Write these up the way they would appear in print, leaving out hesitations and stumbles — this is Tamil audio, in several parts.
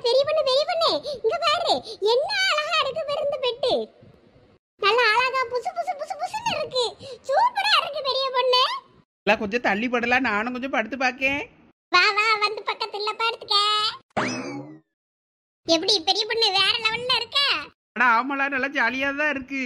பெரிய பொண்ணு பெரிய பொண்ணு இங்க பாரு, என்ன அழகா இருக்கு பெருந்து பெட்டு. நல்ல அழகா புசு புசு புசு புசுன்னு இருக்கு. சூப்பரா இருக்கு பெரிய பொண்ணு. எல்லாம் கொஞ்சம் தள்ளி படலாம், நானும் கொஞ்சம் படுத்து பாக்கேன். வா வா வந்து பக்கத்துல படுத்துக்க. எப்படி பெரிய பொண்ணு வேற லெவல்ல இருக்க? அட ஆமாடா, நல்லா ஜாலியா தான் இருக்கு.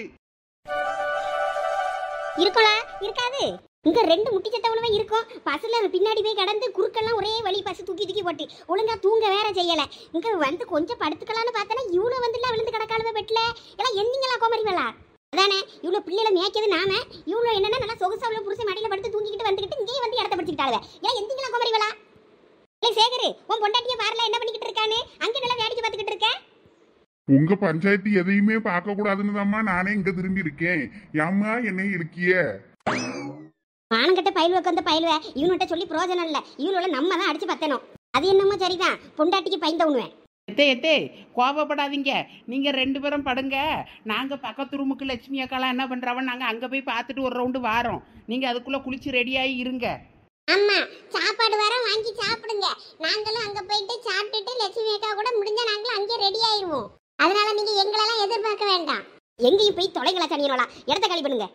இருக்கும்ல, இருக்காது. இங்க ரெண்டு முட்டி சத்தவளவே இருக்கும். பஸ்ல பின்னாடி போய் கடந்து குறுக்கெல்லாம் ஒரே வழி பஸ் தூக்கி தூக்கி போட்டு ஒழுங்கா தூங்க வேற செய்யல. இங்க வந்து கொஞ்சம் படுத்துக்கலான்னு பார்த்தனா இவ்வளவு வந்துல விழுந்து கிடக்காலுவே பெட்ல. எல்லாம் எந்திங்களா கோமரிவலா அதானே. இவ்வளவு பிள்ளைல மேய்க்கிறது நாம, இவ்வளவு என்னன்னா நல்லா சொகுசாவுல புருஷன் மடியில படுத்து தூங்கிக்கிட்டு வந்துகிட்டு இங்கே வந்து இடத்த பிடிச்சிக்கிட்டாளுவே. ஏன் எந்திங்களா கோமரிவலா? ஏய் சேகரு, உன் பொண்டாட்டிய பாருல என்ன பண்ணிக்கிட்டு இருக்கானே, அங்க நல்லா வேடிக்கை பார்த்துக்கிட்டு இருக்க. உங்க பஞ்சாயத்து எதையுமே பார்க்க கூடாதுன்னு தாம்மா நானே இங்க திரும்பி இருக்கேன். ஏம்மா என்னை இருக்கிய? மானங்கட்ட பயில்வ உட்காந்த பயில்வ இவனுகிட்ட சொல்லி பிரயோஜனம் இல்ல. இவனோட நம்ம தான் அடிச்சு பத்தணும். அது என்னமோ சரிதான், பொண்டாட்டிக்கு பயந்த உண்ணுவேன். எத்தே எத்தே கோபப்படாதீங்க, நீங்க 2 பேரும் படுங்க. நாங்க பக்கத்து ரூமுக்கு லட்சுமி அக்காலாம் என்ன பண்றாவன் நாங்க அங்க போய் பார்த்துட்டு ஒரு ரவுண்டு வாரோம். நீங்க அதுக்குள்ள குளிச்சு ரெடியாகி இருங்க. அம்மா சாப்பாடு வர வாங்கி சாப்பிடுங்க. நாங்களும் அங்க போயிட்டு சாப்பிட்டுட்டு லட்சுமி அக்கா கூட முடிஞ்சா நாங்களும் அங்கே ரெடி ஆயிருவோம். அதனால நீங்க எங்களெல்லாம் எதிர்பார்க்க வேண்டாம். எங்கேயும் போய் தொலைங்களா தனியனோலாம் இடத்த காலி பண்ணுங்க.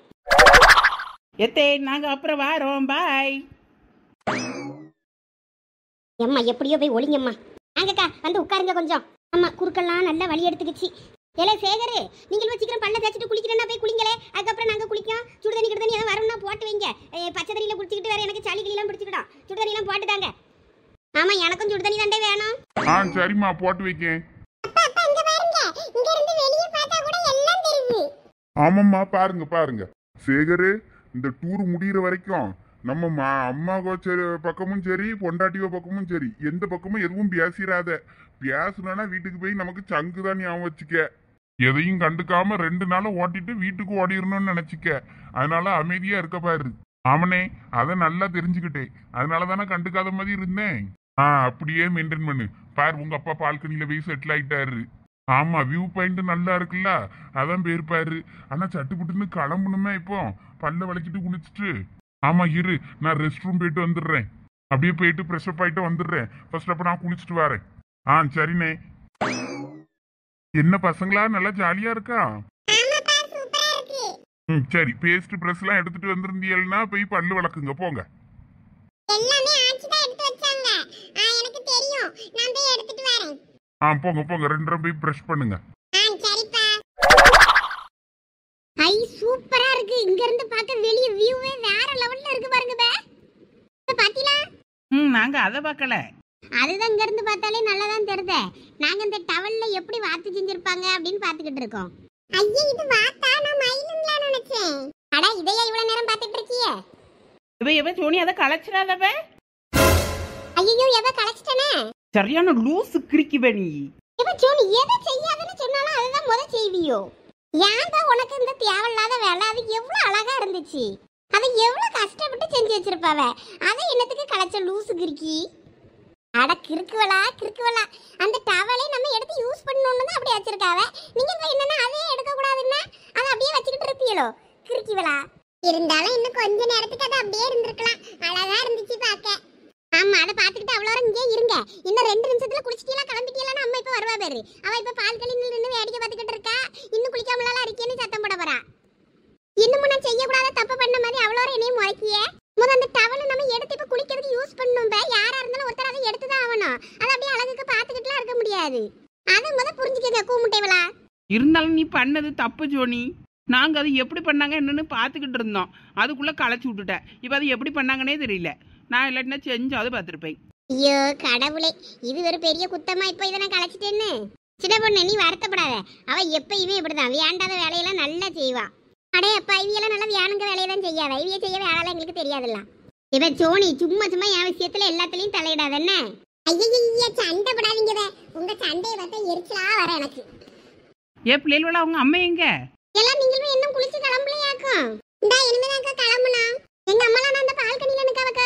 எத்தே நாங்க அப்புறம் வாரோம், பாய். எம்மா எப்படியோ போய் ஒளிங்கம்மா. நாங்கக்கா வந்து உட்காருங்க கொஞ்சம். ஆமா குறுக்கெல்லாம் நல்லா வழி எடுத்துக்கிச்சு. ஏலே சேகரு, நீங்களும் சீக்கிரம் பல்ல தேய்ச்சிட்டு குளிக்கிறேன்னா போய் குளிங்களே. அதுக்கப்புறம் நாங்க குளிக்கோம். சுடுதண்ணி கிடுதண்ணி ஏதாவது வரும்னா போட்டு வைங்க. பச்சை தண்ணியில குளிச்சுக்கிட்டு வேற எனக்கு சளி கிளியெல்லாம் பிடிச்சிக்கிட்டோம். சுடுதண்ணிலாம் போட்டுதாங்க. ஆமா எனக்கும் சுடுதண்ணி தாண்டே வேணும். சரிம்மா போட்டு வைக்கேன். ஆமாம்மா பாருங்க பாருங்க சேகரு, இந்த டூர் முடிகிற வரைக்கும் நம்ம அம்மாவோ சரி பக்கமும் சரி பொண்டாட்டியோ பக்கமும் சரி எந்த பக்கமும் எதுவும் பேசிடாத. பேசுனா வீட்டுக்கு போய் நமக்கு சங்கு தான் ஞாபகம் வச்சுக்க. எதையும் கண்டுக்காம 2 நாளும் ஓட்டிட்டு வீட்டுக்கு ஓடிடணும்னு நினைச்சுக்க. அதனால அமைதியா இருக்க பாரு. ஆமனே, அதை நல்லா தெரிஞ்சுக்கிட்டேன். அதனால தானே கண்டுக்காத மாதிரி இருந்தேன். அப்படியே மெயின்டைன் பண்ணு. பாரு உங்க அப்பா பால்கனியில போய் செட்டில் ஆயிட்டாரு. ஆமா வியூ பாயிண்ட் நல்லா இருக்குல்ல, அதான் போயிருப்பாரு. ஆனா சட்டுப்புட்டுன்னு கிளம்பணுமே இப்போ, பல்ல வளைக்கிட்டு குளிச்சுட்டு. ஆமா இரு, நான் ரெஸ்ட் ரூம் போயிட்டு வந்துடுறேன். அப்படியே போயிட்டு ஃப்ரெஷ் அப் ஆயிட்டு வந்துடுறேன். ஃபர்ஸ்ட் அப்ப நான் குளிச்சுட்டு வரேன். சரிண்ணே. என்ன பசங்களா நல்லா ஜாலியா இருக்கா? சரி, பேஸ்ட் பிரஷ் எல்லாம் எடுத்துட்டு வந்திருந்தீங்கன்னா போய் பல்லு வளக்குங்க போங்க. போங்க போங்க 2 போய் பிரஷ் பண்ணுங்க. ஐ சூப்பரா இருக்கு. இங்க இருந்து பார்க்க வெளிய வியூவே வேற லெவல்ல இருக்கு பாருங்க பே. பாத்தீங்களா? நாங்க அத பார்க்கல. அதுதான் இங்க இருந்து பார்த்தாலே நல்லா தான் தெரியுதே. நாங்க இந்த டவல்ல எப்படி வாத்து செஞ்சிருப்பாங்க அப்படினு பாத்துக்கிட்டு இருக்கோம். ஐயே இது வாத்தா? நான் மயிலுங்களா நினைச்சேன். அட இதையா இவ்வளவு நேரம் பாத்துட்டு இருக்கீங்க? இவ சோனி அத கலச்சிராதவே. ஐயோ எவ கலச்சிட்டனே? சரியான லூஸ் கிறுக்கிவே நீ. இவ சோனி எதை செய்யாதன்னு சொன்னாலும் அதுதான் முத செய்வியோ. ஏன்டா உனக்கு இந்த தேவையில்லாத வேலை? அது எவ்வளவு அழகா இருந்துச்சு. அதை எவ்வளவு கஷ்டப்பட்டு செஞ்சு வச்சிருப்பாவ. அதை என்னத்துக்கு கலச்ச லூசு கிறுக்கி? அட கிறுக்குவலா கிறுக்குவலா. அந்த டவலை நம்ம எடுத்து யூஸ் பண்ணணும்னு தான் அப்படி வச்சிருக்காவ. நீங்க என்னன்னா அதையே எடுக்க கூடாதுன்னா அதை அப்படியே வச்சுக்கிட்டு இருப்பீங்களோ கிறுக்கிவலா. இருந்தாலும் இன்னும் கொஞ்ச நேரத்துக்கு அது அப்படியே இருந்திருக்கலாம். அழகா இருந்துச்சு பாக்க. ஆமா அதை பாத்துக்கிட்டு அவ்வளோ இங்கே இருங்க. இன்னும் 2 நிமிஷத்துல குளிச்சிட்டீங்களா கிளம்பிட்டீங்களான்னு அம்மா இப்ப வருவா பேரு. அவ இப்ப பால்கனியில் நின்று வேடிக்கை பார்த்துக்கிட்டு இருக்கா. இன்னும் குளிக்காமலாம் இருக்கேன்னு சத்தம் போட போறா. இன்னும் நான் செய்யக்கூடாத தப்பு பண்ண மாதிரி அவ்வளோ என்னையும் முறைக்கிய. முதல் அந்த டவலை நம்ம எடுத்து இப்ப குளிக்கிறதுக்கு யூஸ் பண்ணணும். யாரா இருந்தாலும் ஒருத்தர் அதை எடுத்துதான் ஆகணும். அதை அப்படியே அழகுக்கு பாத்துக்கிட்டுலாம் இருக்க முடியாது. அதை முத புரிஞ்சுக்கங்க கூமுட்டைவளா. இருந்தாலும் நீ பண்ணது தப்பு ஜோனி. நாங்க அது எப்படி பண்ணாங்க என்னன்னு பாத்துக்கிட்டு இருந்தோம். அதுக்குள்ள களைச்சு விட்டுட்டேன். இப்ப அது எப்படி பண்ணாங்கன்னே தெரியல. நான் இல்லாட்டினா செஞ்சாவது பார்த்துருப்பேன். ஐயோ கடவுளே, இது ஒரு பெரிய குத்தமா இப்போ இதை நான் களைச்சிட்டேன்னு. சின்ன பொண்ணு நீ வருத்தப்படாத. அவ எப்பயுமே இப்படிதான் வேண்டாத வேலையெல்லாம் நல்லா செய்வா. அடே அப்பா இவியெல்லாம் நல்லா வியானுங்க வேலையெல்லாம் செய்யாத. இவிய செய்ய வேலை எங்களுக்கு தெரியாதுல்ல. இவ சோனி சும்மா சும்மா என் விஷயத்துல எல்லாத்துலயும் தலையிடாத என்ன. ஐயா சண்டை படாதீங்க. உங்க சண்டையை பார்த்தா எரிச்சலா வர எனக்கு. பிள்ளைகளோட அவங்க அம்மா எங்க? எல்லாம் நீங்களும் இன்னும் குளிச்சு கிளம்பலையாக்கும். இந்தா இனிமேதான் கிளம்புனா. எங்க அம்மாலாம் நான் அந்த பால்கனியில நிக்கவக்க.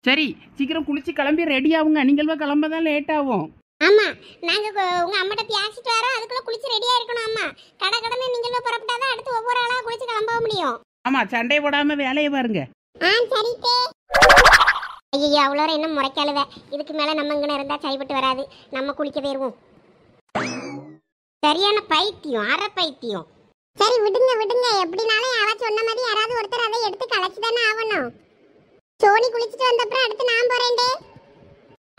சரி சீக்கிரம் குளிச்சு கிளம்பி ரெடி ஆகுங்க. நீங்கள் கிளம்பதான் லேட் ஆகும். ஆமா நாங்க உங்க அம்மாட்ட பேசிட்டு வரோம். அதுக்குள்ள குளிச்சு ரெடியா இருக்கணும். அம்மா கடை நீங்களும் புறப்பட்டாதான் அடுத்து ஒவ்வொரு ஆளா குளிச்சு கிளம்ப முடியும். ஆமா சண்டை போடாம வேலையை பாருங்க. சரிட்டே. ஐயோ அவ்வளோ என்ன முறைக்காளுவ. இதுக்கு மேல நம்ம இங்கே இருந்தா சரிபட்டு வராது. நம்ம குளிக்க போயிருவோம். சரியான பைத்தியம், அரை பைத்தியம். சரி விடுங்க விடுங்க, எப்படினாலும் அவ சொன்ன மாதிரி யாராவது ஒருத்தர் அதை எடுத்து கலைச்சு தானே ஆகணும். சோனி குளிச்சுட்டு வந்தப்புறம் அடுத்து நான் போறேன்டே.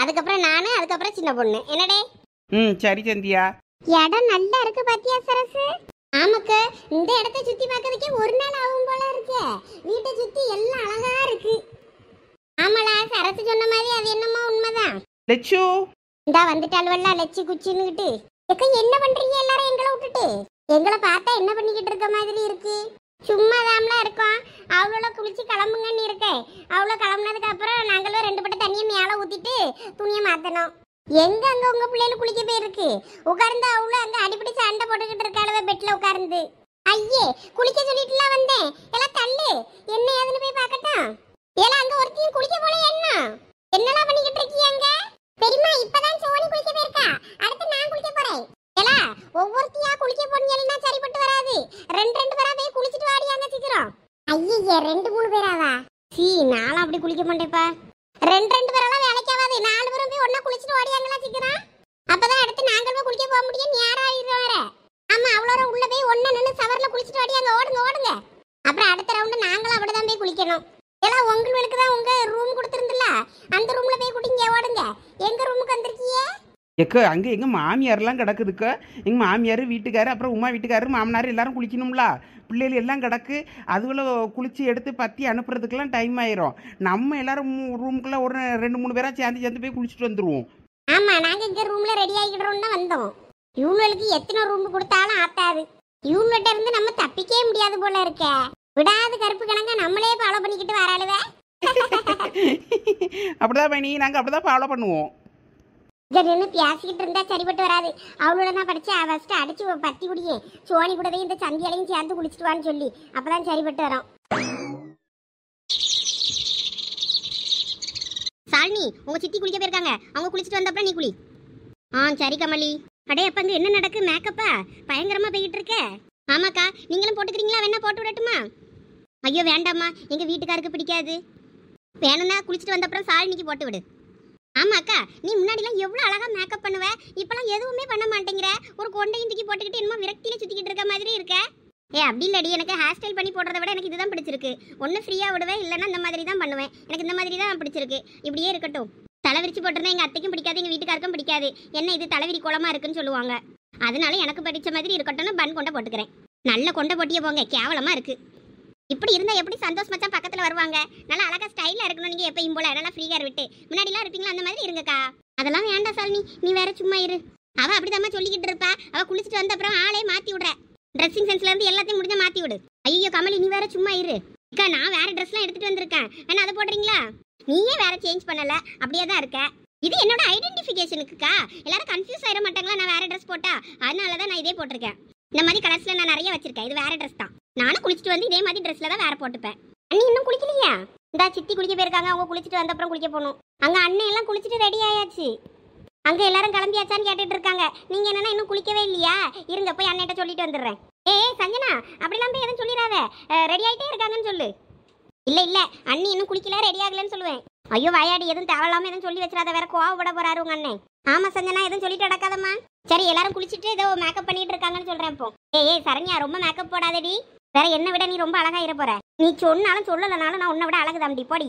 அதுக்கப்புறம் நானு, அதுக்கப்புறம் சின்ன பொண்ணு. என்னடே? சரி சந்தியா. இடம் நல்லா இருக்கு பாத்தியா சரசு? ஆமாக்க, இந்த இடத்த சுத்தி பார்க்கறதுக்கே ஒரு நாள் ஆகும் போல இருக்கு. வீட்டை சுத்தி எல்லாம் அழகா இருக்கு. ஆமாடா, சரசு சொன்ன மாதிரி அது என்னமோ உண்மைதான். லட்சு இந்தா வந்துட்டாள்வல்ல லட்சு குச்சின்னுகிட்டு. எக்க என்ன பண்றீங்க எல்லாரும் எங்களை விட்டுட்டு? எங்களை பார்த்தா என்ன பண்ணிக்கிட்டு இருக்க மாதிரி இருக்கு? சும்மா தாம்லாம் இருக்கோம். அவ்வளோ குளிச்சு கிளம்புங்கன்னு இருக்கேன். அவ்வளோ கிளம்புனதுக்கு அப்புறம் நாங்களும் 2 பட்ட தண்ணியை மேலே ஊத்திட்டு துணியை மாத்தணும். எங்க அங்க உங்க பிள்ளைகள் குளிக்க போயிருக்கு? உட்கார்ந்து அவ்வளோ அங்க அடிப்படி சண்டை போட்டுக்கிட்டு இருக்காளவ பெட்ல உட்கார்ந்து. ஐயே, குளிக்க சொல்லிட்டுலாம் வந்தேன். எல்லாம் தள்ளு, என்ன ஏதுன்னு போய் பார்க்கட்டும். எல்லாம் அங்க ஒருத்தையும் குளிக்க போல என்ன? என்னெல்லாம் பண்ணிக்கிட்டு இருக்கீங்க? பெரியம்மா இப்பதான் சோனி குளிக்க போயிருக்கா, அடுத்து நான் குளிக்க போறேன். ஏலா, ஒவ்வொருத்தியா குளிக்க போனீங்கன்னா சரிப்பட்டு வராது. 2 பேரா போய் குளிச்சிட்டு வாடியாங்க சீக்கிரம். ஐயே, 2-3 பேராவா? சீ, நானும் அப்படி குளிக்க மாட்டேப்பா. 2 பேரெல்லாம் வேலைக்கு ஆகாது. 4 பேரும் போய் ஒன்னா குளிச்சிட்டு வாடியாங்களா சீக்கிரம். அப்பதான் அடுத்து நாங்கள் போய் குளிக்க போக முடியும். நேரம் ஆயிரும் வேற. ஆமா, அவ்வளோ உள்ள போய் ஒன்னா நின்று சவர்ல குளிச்சிட்டு வாடியாங்க. ஓடுங்க ஓடுங்க. அப்புறம் அடுத்த ரவுண்டு நாங்களும் அப்படிதான் போய் குளிக்கணும். எல்லாம் உங்களுக்கு தான் உங்க ரூம் கொடுத்துருந்துல, அந்த ரூம்ல போய் குடிங்க. ஓடுங்க. எங்க ரூமுக்கு வந்திருக்கீங்க? எக்கோ அங்கே எங்கள் மாமியார்லாம் கிடக்குதுக்கோ. எங்கள் மாமியார், வீட்டுக்காரர், அப்புறம் உமா வீட்டுக்காரர், மாமனார் எல்லாரும் குளிக்கணும்ல. பிள்ளைகள் எல்லாம் கிடக்கு. அதுக்குள்ள குளித்து எடுத்து பற்றி அனுப்புறதுக்கெல்லாம் டைம் ஆயிரும். நம்ம எல்லாரும் ரூமுக்குள்ளே ஒரு 2-3 பேராக சேர்ந்து போய் குளிச்சுட்டு வந்துடுவோம். ஆமா, நாங்க இங்க ரூம்ல ரெடி ஆகிக்கிறோம் தான் வந்தோம். இவங்களுக்கு எத்தனை ரூம் கொடுத்தாலும் ஆத்தாது. இவங்ககிட்ட இருந்து நம்ம தப்பிக்கவே முடியாது போல இருக்க. விடாது கருப்பு கணக்கா நம்மளே ஃபாலோ பண்ணிக்கிட்டு வராளுவே. அப்படிதான் பண்ணி நாங்கள் அப்படிதான் ஃபாலோ பண்ணுவோம். இங்க நின்று பேசிக்கிட்டு இருந்தா சரிப்பட்டு வராது. அவளோட நான் படிச்சு ஃபர்ஸ்ட் அடிச்சு பத்தி குடியே. சோனி கூடவே இந்த சந்தியாலையும் சேர்ந்து குளிச்சுட்டு வான்னு சொல்லி, அப்பதான் சரிப்பட்டு வரோம். சாலினி, உங்க சித்தி குளிக்க போயிருக்காங்க. அவங்க குளிச்சுட்டு வந்தப்பறம் நீ குளி. சரி கமலி. அடே, அப்ப அங்க என்ன நடக்கு? மேக்கப்பா பயங்கரமா போய்கிட்டு இருக்க. ஆமாக்கா, நீங்களும் போட்டுக்கிறீங்களா? வேணா போட்டு விடட்டுமா? ஐயோ வேண்டாம்மா, எங்க வீட்டுக்காருக்கு பிடிக்காது. வேணும்னா குளிச்சுட்டு வந்தப்பறம் சாலினிக்கு போட்டு விடு. ஆமாக்கா, நீ முன்னாடிலாம் எவ்வளோ அழகா மேக்கப் பண்ணுவ, இப்பெல்லாம் எதுவுமே பண்ண மாட்டேங்கிற. ஒரு கொண்டையும் தூக்கி போட்டுக்கிட்டு என்னமோ விரக்தியில சுத்திக்கிட்டு இருக்க மாதிரி இருக்க. அப்படி இல்லடி, எனக்கு ஹேர் ஸ்டைல் பண்ணி போடுறத விட எனக்கு இதுதான் பிடிச்சிருக்கு. ஒன்று ஃப்ரீயாக விடுவேன், இல்லைன்னா இந்த மாதிரி தான் பண்ணுவேன். எனக்கு இந்த மாதிரி தான் பிடிச்சிருக்கு. இப்படியே இருக்கட்டும். தலைவிரிச்சு போட்டிருந்தா எங்கள் அத்தைக்கும் பிடிக்காது, எங்கள் வீட்டுக்காருக்கும் பிடிக்காது. என்ன இது தலைவிரி கோலமாக இருக்குன்னு சொல்லுவாங்க. அதனால எனக்கு பிடிச்ச மாதிரி இருக்கட்டும்னு பன் கொண்டை போட்டுக்கிறேன். நல்ல கொண்டை போட்டியே போங்க, கேவலமாக இருக்கு. இப்படி இருந்தா எப்படி சந்தோஷ் மச்சான் பக்கத்துல வருவாங்க? நல்லா அழகா ஸ்டைலா இருக்கணும். நீங்க எப்பயும் போல நல்லா ஃப்ரீயா விட்டு முன்னாடிலாம் இருப்பீங்களா, அந்த மாதிரி இருங்கக்கா. அதெல்லாம் வேண்டாம் சாலினி, நீ வேற சும்மா இரு. அவ அப்படிதான் சொல்லிக்கிட்டு இருப்பா. அவ குளிச்சுட்டு வந்த அப்புறம் ஆளே மாத்தி விடுற. ட்ரெஸ்ஸிங் சென்ஸ்ல இருந்து எல்லாத்தையும் முடிஞ்சா மாத்தி விடு. ஐயோ கமலி, நீ வேற சும்மா இரு. அக்கா, நான் வேற ட்ரெஸ்லாம் எடுத்துட்டு வந்திருக்கேன். வேணா அதை போடுறீங்களா? நீயே வேற சேஞ்ச் பண்ணல, அப்படியே தான் இருக்க. இது என்னோட ஐடென்டிஃபிகேஷனுக்குக்கா. எல்லாரும் கன்ஃபியூஸ் ஆயிட மாட்டாங்களா நான் வேற ட்ரெஸ் போட்டா? அதனாலதான் நான் இதே போட்டிருக்கேன். இந்த மாதிரி கலர்ஸ்ல நான் நிறைய வச்சிருக்கேன். இது வேற ட்ரெஸ் தான். நானும் குளிச்சுட்டு வந்து இதே மாதிரி ட்ரெஸ்ல தான் வேற போட்டுப்பேன். அண்ணி இன்னும் குளிக்கலையா? இந்த சித்தி குளிக்க போயிருக்காங்க. அவங்க குளிச்சுட்டு வந்த அப்புறம் குளிக்க போகணும். அங்க அண்ணன் எல்லாம் குளிச்சுட்டு ரெடி ஆயாச்சு. அங்க எல்லாரும் கிளம்பியாச்சான்னு கேட்டுட்டு இருக்காங்க. நீங்க என்னன்னா இன்னும் குளிக்கவே இல்லையா? இருங்க, போய் அண்ணன்ட்ட சொல்லிட்டு வந்துடுறேன். ஏய் சஞ்சனா, அப்படிலாம் போய் எதுவும் சொல்லிடாத. ரெடி ஆயிட்டே இருக்காங்கன்னு சொல்லு. இல்ல இல்ல, அண்ணி இன்னும் குளிக்கல, ரெடி ஆகலன்னு சொல்லுவேன். ஐயோ வாயாடி, எதுவும் தேவையில்லாம எதுவும் சொல்லி வச்சிடாத. வேற கோவப்பட போறாரு உங்க அண்ணன். ஆமா சஞ்சனா, எதுவும் சொல்லிட்டு அடக்காதம்மா. சரி, எல்லாரும் குளிச்சுட்டு ஏதோ மேக்கப் பண்ணிட்டு இருக்காங்கன்னு சொல்றேன். இப்போ ஏய் சரண்யா, ரொம்ப மேக்கப் போடாதடி. வேற என்ன விட நீ ரொம்ப அழகா இருக்க போற. நீ சொன்னாலும் சொல்லலனாலும் நான் உன்னை விட அழகு தம்பி, போடி.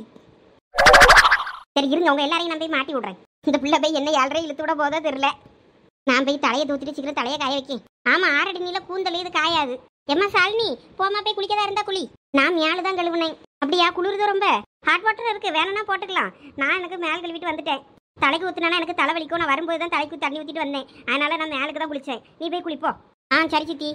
சரி இருங்க, உங்க எல்லாரையும் நான் போய் மாட்டி விடுறேன். இந்த பிள்ளை போய் என்ன 7:30 இழுத்து விட போதோ தெரியல. நான் போய் தலையை தூத்திட்டு சீக்கிரம் தலையை காய வைக்கேன். ஆமா, 6 அடி நீல கூந்தல் இது காயாது. எம்மா சாலினி, போமா போய் குளிக்கதா இருந்தா குளி. நான் மேல தான் கழுவுனேன். அப்படியா? குளிருது ரொம்ப. ஹாட் வாட்டர் இருக்கு, வேணும்னா போட்டுக்கலாம். நான் எனக்கு மேல் கழுவிட்டு வந்துட்டேன். தலைக்கு ஊத்துனா எனக்கு தலை வலிக்கும். நான் வரும்போது தான் தலைக்கு தண்ணி ஊத்திட்டு வந்தேன். அதனால நான் மேலுக்கு தான் குளிச்சேன். நீ போய் குளிப்போ. சரி சித்தி.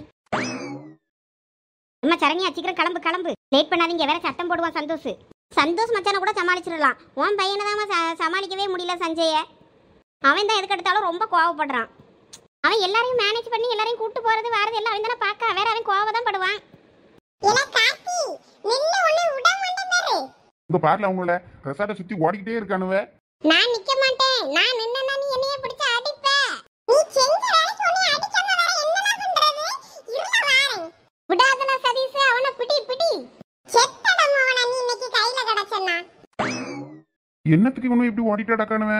அம்மா சரண்யா, சீக்கிரம் கிளம்பு கிளம்பு. லேட் பண்ணாதீங்க. வேற சத்தம் போடுவான் சந்தோஷ். சந்தோஷ் மச்சான கூட சமாளிச்சிடலாம். உன் பையனை தான் சமாளிக்கவே முடியல சஞ்சய. அவன் தான் எதுக்கு எடுத்தாலும் ரொம்ப கோவப்படுறான். அவன் எல்லாரையும் மேனேஜ் பண்ணி எல்லாரையும் கூட்டு போறது வரது எல்லாம் அவன் தானே பார்க்க. வேற அவன் கோவம் தான் படுவான். உங்க பார்ல அவங்கள ரெசார்ட்டை சுத்தி ஓடிக்கிட்டே இருக்கானுவ. நான் நிக்க மாட்டேன். நான் நின்னா நீ என்னைய பிடிச்சு அடிப்ப. நீ செஞ்ச வேலைக்கு உன்னை அடிக்காம வேற என்னலாம் பண்றது? இருல வாரேன். விடாதல சதீஷ், அவனை பிடி பிடி. செத்தடம் அவன நீ இன்னைக்கு கையில கடச்சனா. என்னத்துக்கு இவனும் இப்படி ஓடிட்டு அடக்கானுவ?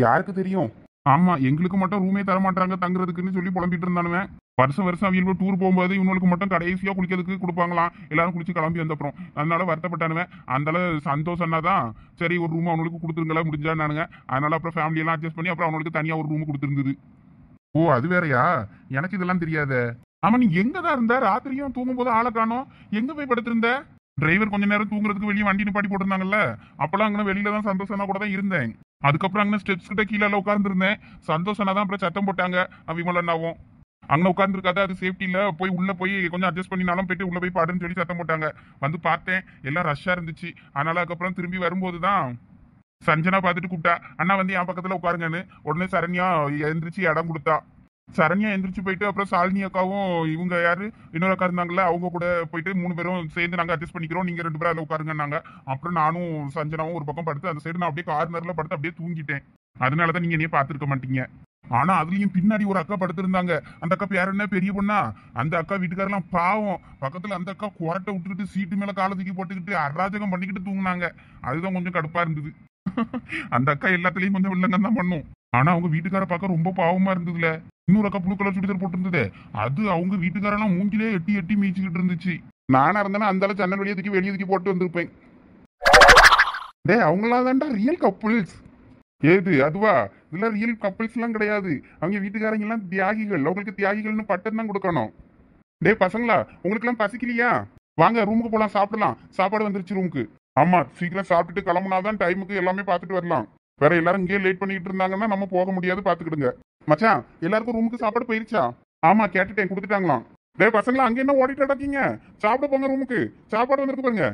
யாருக்கு தெரியும்? ஆமா, எங்களுக்கு மட்டும் ரூமே தர மாட்டாங்க தங்குறதுக்குன்னு சொல்லி புலம்பிட்டு இருந்தானுவேன். வருஷம் அவங்க டூர் போகும்போது இவங்களுக்கு மட்டும் கடைசியா குளிக்கிறதுக்கு கொடுப்பாங்களாம். எல்லாரும் குளிச்சு கிளம்பி வந்தப்புறம் அதனால வருத்தப்பட்டானுவேன். அந்த சந்தோஷம்னா தான் சரி ஒரு ரூம் அவனுக்கு கொடுத்துருங்களா முடிஞ்சானுங்க. அதனால அப்புறம் ஃபேமிலி எல்லாம் அட்ஜஸ்ட் பண்ணி அப்புறம் அவனுக்கு தனியா ஒரு ரூம் கொடுத்துருந்தது. ஓ, அது வேறயா? எனக்கு இதெல்லாம் தெரியாத. ஆமா, நீ எங்க தான் இருந்த? ராத்திரியும் தூங்கும் போது ஆளை காணோம். எங்க போய் படுத்திருந்த? டிரைவர் கொஞ்ச நேரம் தூங்குறதுக்கு வெளியே வண்டி நிப்பாட்டி போட்டிருந்தாங்கல்ல, அப்பெல்லாம் அங்கே வெளியில தான் சந்தோஷனா கூட தான் இருந்தேன். அதுக்கப்புறம் அங்கே ஸ்டெப்ஸ் கிட்ட கீழே உட்கார்ந்துருந்தேன். சந்தோஷனா தான் அப்புறம் சத்தம் போட்டாங்க விமலன்னாவும். அங்கே உட்கார்ந்துருக்காத, அது சேஃப்டியில போய் உள்ள போய் கொஞ்சம் அட்ஜஸ்ட் பண்ணினாலும் போயிட்டு உள்ள போய் பாடுன்னு சொல்லி சத்தம் போட்டாங்க. வந்து பார்த்தேன், எல்லாம் ரஷ்ஷா இருந்துச்சு. அதனால அதுக்கப்புறம் திரும்பி வரும்போது தான் சஞ்சனா பார்த்துட்டு கூப்பிட்டா, அண்ணா வந்து என் பக்கத்துல உட்காருங்கன்னு. உடனே சரண்யா எந்திரிச்சு இடம் கொடுத்தா. சரண்யா எந்திரிச்சு போயிட்டு அப்புறம் சாலினி அக்காவும் இவங்க யாரு இன்னொரு அக்கா இருந்தாங்கல்ல, அவங்க கூட போயிட்டு 3 பேரும் சேர்ந்து நாங்க அட்ஜஸ்ட் பண்ணிக்கிறோம், நீங்க 2 பேரும் அதில் உட்காருங்கன்னாங்க. அப்புறம் நானும் சஞ்சனாவும் ஒரு பக்கம் படுத்து அந்த சைடு நான் அப்படியே கார்னர்ல படுத்து அப்படியே தூங்கிட்டேன். அதனாலதான் நீங்க என்னைய பார்த்துருக்க மாட்டீங்க. ஆனா அதுலயும் பின்னாடி ஒரு அக்கா படுத்திருந்தாங்க. அந்த அக்கா பேர் என்ன, பெரிய பொண்ணா? அந்த அக்கா வீட்டுக்காரெல்லாம் பாவம். பக்கத்துல அந்த அக்கா குரட்டை விட்டுக்கிட்டு சீட்டு மேல காலை தூக்கி போட்டுக்கிட்டு அராஜகம் பண்ணிக்கிட்டு தூங்குனாங்க. அதுதான் கொஞ்சம் கடுப்பா இருந்தது. அந்த அக்கா எல்லாத்துலயும் கொஞ்சம் வில்லங்க தான் பண்ணும். ஆனா அவங்க வீட்டுக்கார பார்க்க ரொம்ப பாவமா இருந்ததுல. இன்னொரு அக்கா ப்ளூ கலர் சுடிதார் போட்டுருந்தது, அது அவங்க வீட்டுக்காரெல்லாம் மூஞ்சிலே எட்டி எட்டி மீச்சிக்கிட்டு இருந்துச்சு. நானா இருந்தேன்னா அந்த அளவு ஜன்னல் வெளியே தூக்கி வெளியே தூக்கி போட்டு வந்திருப்பேன். டே, அவங்களா தான்டா ரியல் கப்புள்ஸ். ஏது அதுவா? இதெல்லாம் ரியல் கப்புள்ஸ் எல்லாம் கிடையாது. அவங்க வீட்டுக்காரங்க எல்லாம் தியாகிகள். அவங்களுக்கு தியாகிகள்னு பட்டம் தான் கொடுக்கணும். டே பசங்களா, உங்களுக்கு எல்லாம் பசிக்கலையா? வாங்க ரூமுக்கு போலாம், சாப்பிடலாம். சாப்பாடு வந்துருச்சு ரூமுக்கு. ஆமா, சீக்கிரம் சாப்பிட்டுட்டு கிளம்புனாதான் டைமுக்கு எல்லாமே பார்த்துட்டு வரலாம். வேற எல்லாரும் இங்கேயே லேட் பண்ணிட்டு இருந்தாங்கன்னா நம்ம போக முடியாது, பாத்துக்கிடுங்க. மச்சான், எல்லாருக்கும் ரூமுக்கு சாப்பாடு போயிருச்சா? ஆமா, கேட்டுட்டேன், கொடுத்துட்டாங்களாம். டே பசங்களா, அங்க என்ன ஓடிட்டு அடக்கீங்க? சாப்பிட போங்க ரூமுக்கு, சாப்பாடு வந்துருக்கு பாருங்க.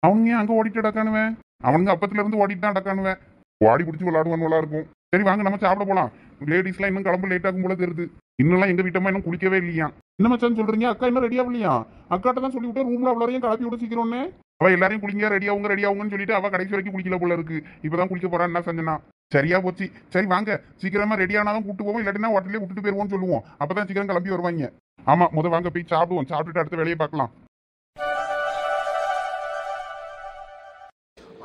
அவங்க ஏன் அங்க ஓடிட்டு அடக்கானுவேன்? அவனுங்க அப்பத்துல இருந்து ஓடிட்டு தான் அடக்கானுவேன். ஓடி பிடிச்சி விளாடுவான், நல்லா இருக்கும். சரி வாங்க நம்ம சாப்பிட போலாம். லேடிஸ் எல்லாம் இன்னும் கிளம்ப லேட் ஆகும் போல தெரியுது. இன்னும் எங்க வீட்டம்மா இன்னும் குளிக்கவே இல்லையா? என்ன மச்சான் சொல்றீங்க? அக்கா இன்னும் ரெடியா இல்லையா? அக்காட்ட தான் சொல்லி விட்டு ரூம்ல அவ்வளோரையும் கிளப்பி விட சீக்கிரம்னு. அவ எல்லாரையும் குளிங்க, ரெடியாவுங்கன்னு சொல்லிட்டு அவ கடைசி வரைக்கும் குளிக்கல போல இருக்கு. இப்பதான் குளிக்க போறான் என்ன செஞ்சனா. சரியா போச்சு. சரி வாங்க, சீக்கிரமா ரெடி ஆனாலும் கூட்டு போவோம், இல்லாட்டினா ஹோட்டலே விட்டுட்டு போயிருவோம்னு சொல்லுவோம். அப்பதான் சீக்கிரம் கிளம்பி வருவாங்க. ஆமா, வாங்க போய் சாப்பிடுவோம். சாப்பிட்டுட்டு அடுத்த வேலையை பார்க்கலாம்.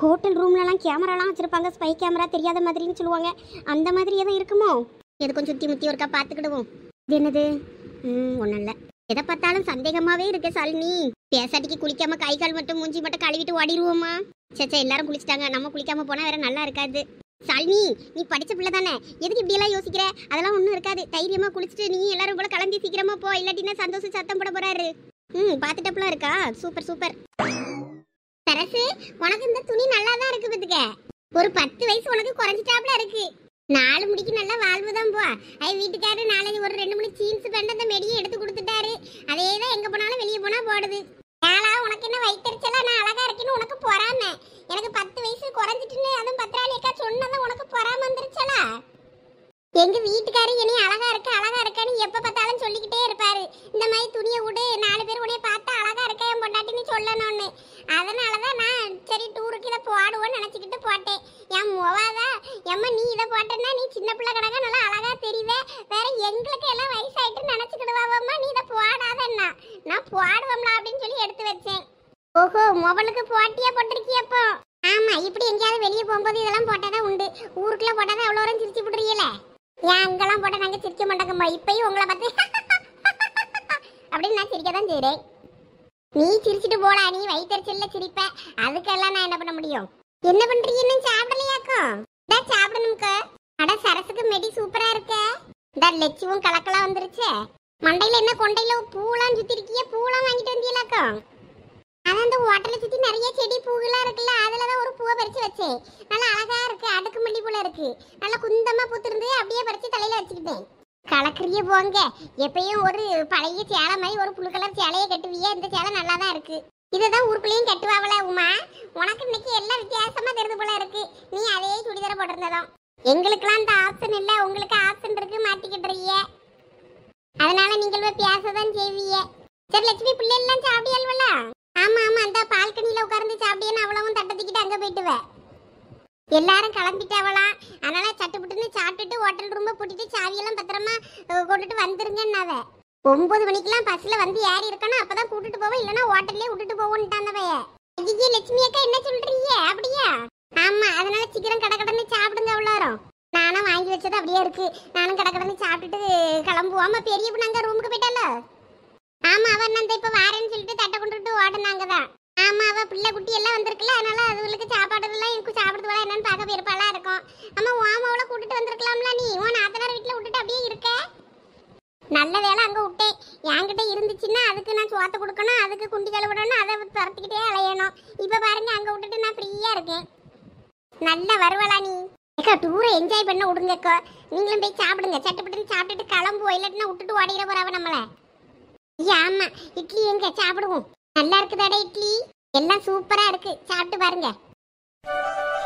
ஹோட்டல் ரூம்லலாம் கேமராலாம் வச்சிருப்பாங்க, ஸ்பை கேமரா தெரியாத மாதிரின்னு சொல்லுவாங்க. அந்த மாதிரி எதுவும் இருக்குமோ? எது கொஞ்சம் சுற்றி முத்தி ஒருக்கா பார்த்துக்கிடுவோம். இது என்னது? ஒன்றும் இல்லை. எதை பார்த்தாலும் சந்தேகமாகவே இருக்கு சாலினி. பேசாட்டிக்கு குளிக்காம கை கால் மட்டும் மூஞ்சி மட்டும் கழுவிட்டு ஓடிடுவோமா? சேச்சா, எல்லாரும் குளிச்சிட்டாங்க, நம்ம குளிக்காம போனால் வேற நல்லா இருக்காது. சாலினி, நீ படிச்ச பிள்ளை தானே, எதுக்கு இப்படியெல்லாம் யோசிக்கிற? அதெல்லாம் ஒன்றும் இருக்காது. தைரியமாக குளிச்சுட்டு நீ எல்லாரும் போல கிளம்பி சீக்கிரமா போ, இல்லாட்டினா சந்தோஷம் சத்தம் போட போறாரு. பார்த்துட்டப்பெல்லாம் இருக்கா? Super super. சரசு, உனக்கு இந்த துணி நல்லா தான் இருக்கு பத்துக்க. ஒரு 10 வயசு உனக்கு குறைஞ்சிட்டாப்ல இருக்கு. 4 முடிக்கு நல்லா வாழ்வுதான் போ. வீட்டுக்காரு நாளைக்கு ஒரு 2 மணி ஜீன்ஸ் பேண்ட் அந்த மெடியை எடுத்து கொடுத்துட்டாரு. அதே தான் எங்க போனாலும் வெளியே போனா போடுது. ஏலா, உனக்கு என்ன வயிற்றுச்சலா? நான் அழகா இருக்கேன்னு உனக்கு பொறாம. எனக்கு 10 வயசு குறைஞ்சிட்டுன்னு அதுவும் பத்திராளியக்கா சொன்னதான் உனக்கு பொறாம வந்துருச்சலா? எங்க வீட்டுக்காரு இனி அழகா இருக்கான்னு எப்ப பார்த்தாலும் சொல்லிக்கிட்டே இருப்பாரு. இந்த மாதிரி துணியை விடு, 4 பேர் உன்னைய பார்த்தா அழகா இருக்க என் பொண்டாட்டின்னு சொல்லணும்னு. அதனாலதான் நான் சரி டூருக்கு இதை போடுவோன்னு நினைச்சுக்கிட்டு போட்டேன். என் முவாதா, எம்மா நீ இதை போட்டேன்னா நீ சின்ன பிள்ளை கணக்கா நல்லா அழகா தெரியுவே, வேற எங்களுக்கு எல்லாம் வயசாயிட்டு நினைச்சுக்கிடுவாவம்மா, நீ இதை போடாதன்னா. நான் போடுவோம்ல அப்படின்னு சொல்லி எடுத்து வச்சேன். ஓஹோ, மொபைலுக்கு போட்டியா போட்டிருக்கியப்போ? ஆமா, இப்படி எங்கேயாவது வெளியே போகும்போது இதெல்லாம் போட்டாதான் உண்டு. ஊருக்குள்ள போட்டாதான் அவ்வளோ வரும் சிரிச்சு விடுறீங்கள. ஏன் அங்கெல்லாம் போட்டா நாங்க சிரிக்க மாட்டோங்கம்மா. இப்பயும் உங்களை பார்த்து அப்படின்னு நான் சிரிக்க தான் செய்றேன். நீ சிரிச்சுட்டு போடா, நீ வயிற்றுச்சல்ல சிரிப்ப. அதுக்கெல்லாம் நான் என்ன பண்ண முடியும்? என்ன பண்றீங்கன்னு சாப்பிடலையாக்கும்? இதான் சாப்பிடணும்க்கா. அட சரசுக்கு மெடி சூப்பரா இருக்க. இந்த லெச்சுவும் கலக்கலாம் வந்துருச்சு. மண்டையில என்ன கொண்டையில பூலாம் சுத்தி இருக்கிய, பூலாம் வாங்கிட்டு வந்தீங்களாக்கும்? அதான் அந்த ஹோட்டலை சுத்தி நிறைய செடி பூகள்லாம் இருக்குல்ல, அதுலதான் ஒரு பூவை பறிச்சு வச்சேன். நல்லா அழகா இருக்கு, அடுக்கு மல்லி போல இருக்கு. நல்லா குந்தமா பூத்திருந்து அப்படியே பறிச்சு தலையில வச்சுக்கிட்டேன். கலக்கறிய போங்க, எப்பயும் ஒரு பழைய சேலை மாதிரி ஒரு புழு கலர் சேலையை கட்டுவியே, இந்த சேலை நல்லா தான் இருக்கு. இதுதான் ஊருக்குள்ளேயும் கட்டுவாவல உமா. உனக்கு இன்னைக்கு எல்லாம் வித்தியாசமா தெரிந்து போல இருக்கு. நீ அதே சுடிதார போட்டிருந்ததும். எங்களுக்கெல்லாம் அந்த ஆப்ஷன் இல்லை, உங்களுக்கு ஆப்ஷன் இருக்கு, மாட்டிக்கிட்டுறீங்க. அதனால நீங்கள் பேசதான் செய்வீங்க. சரி லட்சுமி, பிள்ளை எல்லாம் சாப்பிடியல்வல? ஆமா ஆமா, அந்த பால்கனியில உட்கார்ந்து சாப்பிடியன்னு அவ்வளவும் தட்டத்துக்கிட்டு அங்க போயிட்டுவ. எல்லாரும் கிளம்பிட்டாவலாம். அதனால சட்டுப்புட்டுன்னு சாப்பிட்டுட்டு ஹோட்டல் ரூம்ப பூட்டிட்டு சாவியெல்லாம் பத்திரமா கொண்டுட்டு வந்துருங்கன்னாவ. 9 மணிக்கெல்லாம் பஸ்ல வந்து ஏறி இருக்கணும், அப்பதான் கூட்டிட்டு போவோம், இல்லைன்னா ஹோட்டல்லே விட்டுட்டு போவோன்ட்டானவைய. லட்சுமி அக்கா என்ன சொல்றீங்க? அப்படியா? ஆமா, அதனால சீக்கிரம் கடகடன்னு சாப்பிடுங்க உள்ளாரம். நானும் வாங்கி வச்சது அப்படியே இருக்கு. நானும் கடகடன்னு சாப்பிட்டுட்டு கிளம்புவோம். ஆமா, பெரிய பொண்ணு ரூமுக்கு போயிட்டால. ஆமா, அவன் அந்த இப்ப வாரேன்னு சொல்லிட்டு தட்டை கொண்டுட்டு ஓடுனாங்க தான். ஆமா, அவ பிள்ளை குட்டி எல்லாம் வந்திருக்குல்ல, அதனால அதுகளுக்கு சாப்பாடுலாம் எனக்கு சாப்பிடுது வர என்னன்னு பார்க்க பெருப்பாளா இருக்கும். அம்மா ஓமாவள கூட்டிட்டு வந்திருக்கலாம்ல, நீ உன் நாத்தனார் வீட்டுல விட்டுட்டு அப்படியே இருக்க. நல்ல வேலை அங்க விட்டேன். என்கிட்ட இருந்துச்சுன்னா அதுக்கு நான் சோத்த கொடுக்கணும், அதுக்கு குண்டி கழுவிடணும், அதை துரத்திக்கிட்டே அலையணும். இப்ப பாருங்க அங்க விட்டுட்டு நான் ஃப்ரீயா இருக்கேன். நல்ல வருவலா நீ. ஏக்கா டூரை என்ஜாய் பண்ண விடுங்கக்கா. நீங்களும் போய் சாப்பிடுங்க, சட்டுப்பட்டுன்னு சாப்பிட்டுட்டு கிளம்புவோம், இல்லாட்டினா விட்டுட்டு ஓடிட போறாவ நம்மள. ஆமா, இட்லி எங்க சாப்பிடுவோம். நல்லா இருக்குதாடா இட்லி, எல்லாம் சூப்பரா இருக்கு, சாப்பிட்டு பாருங்க.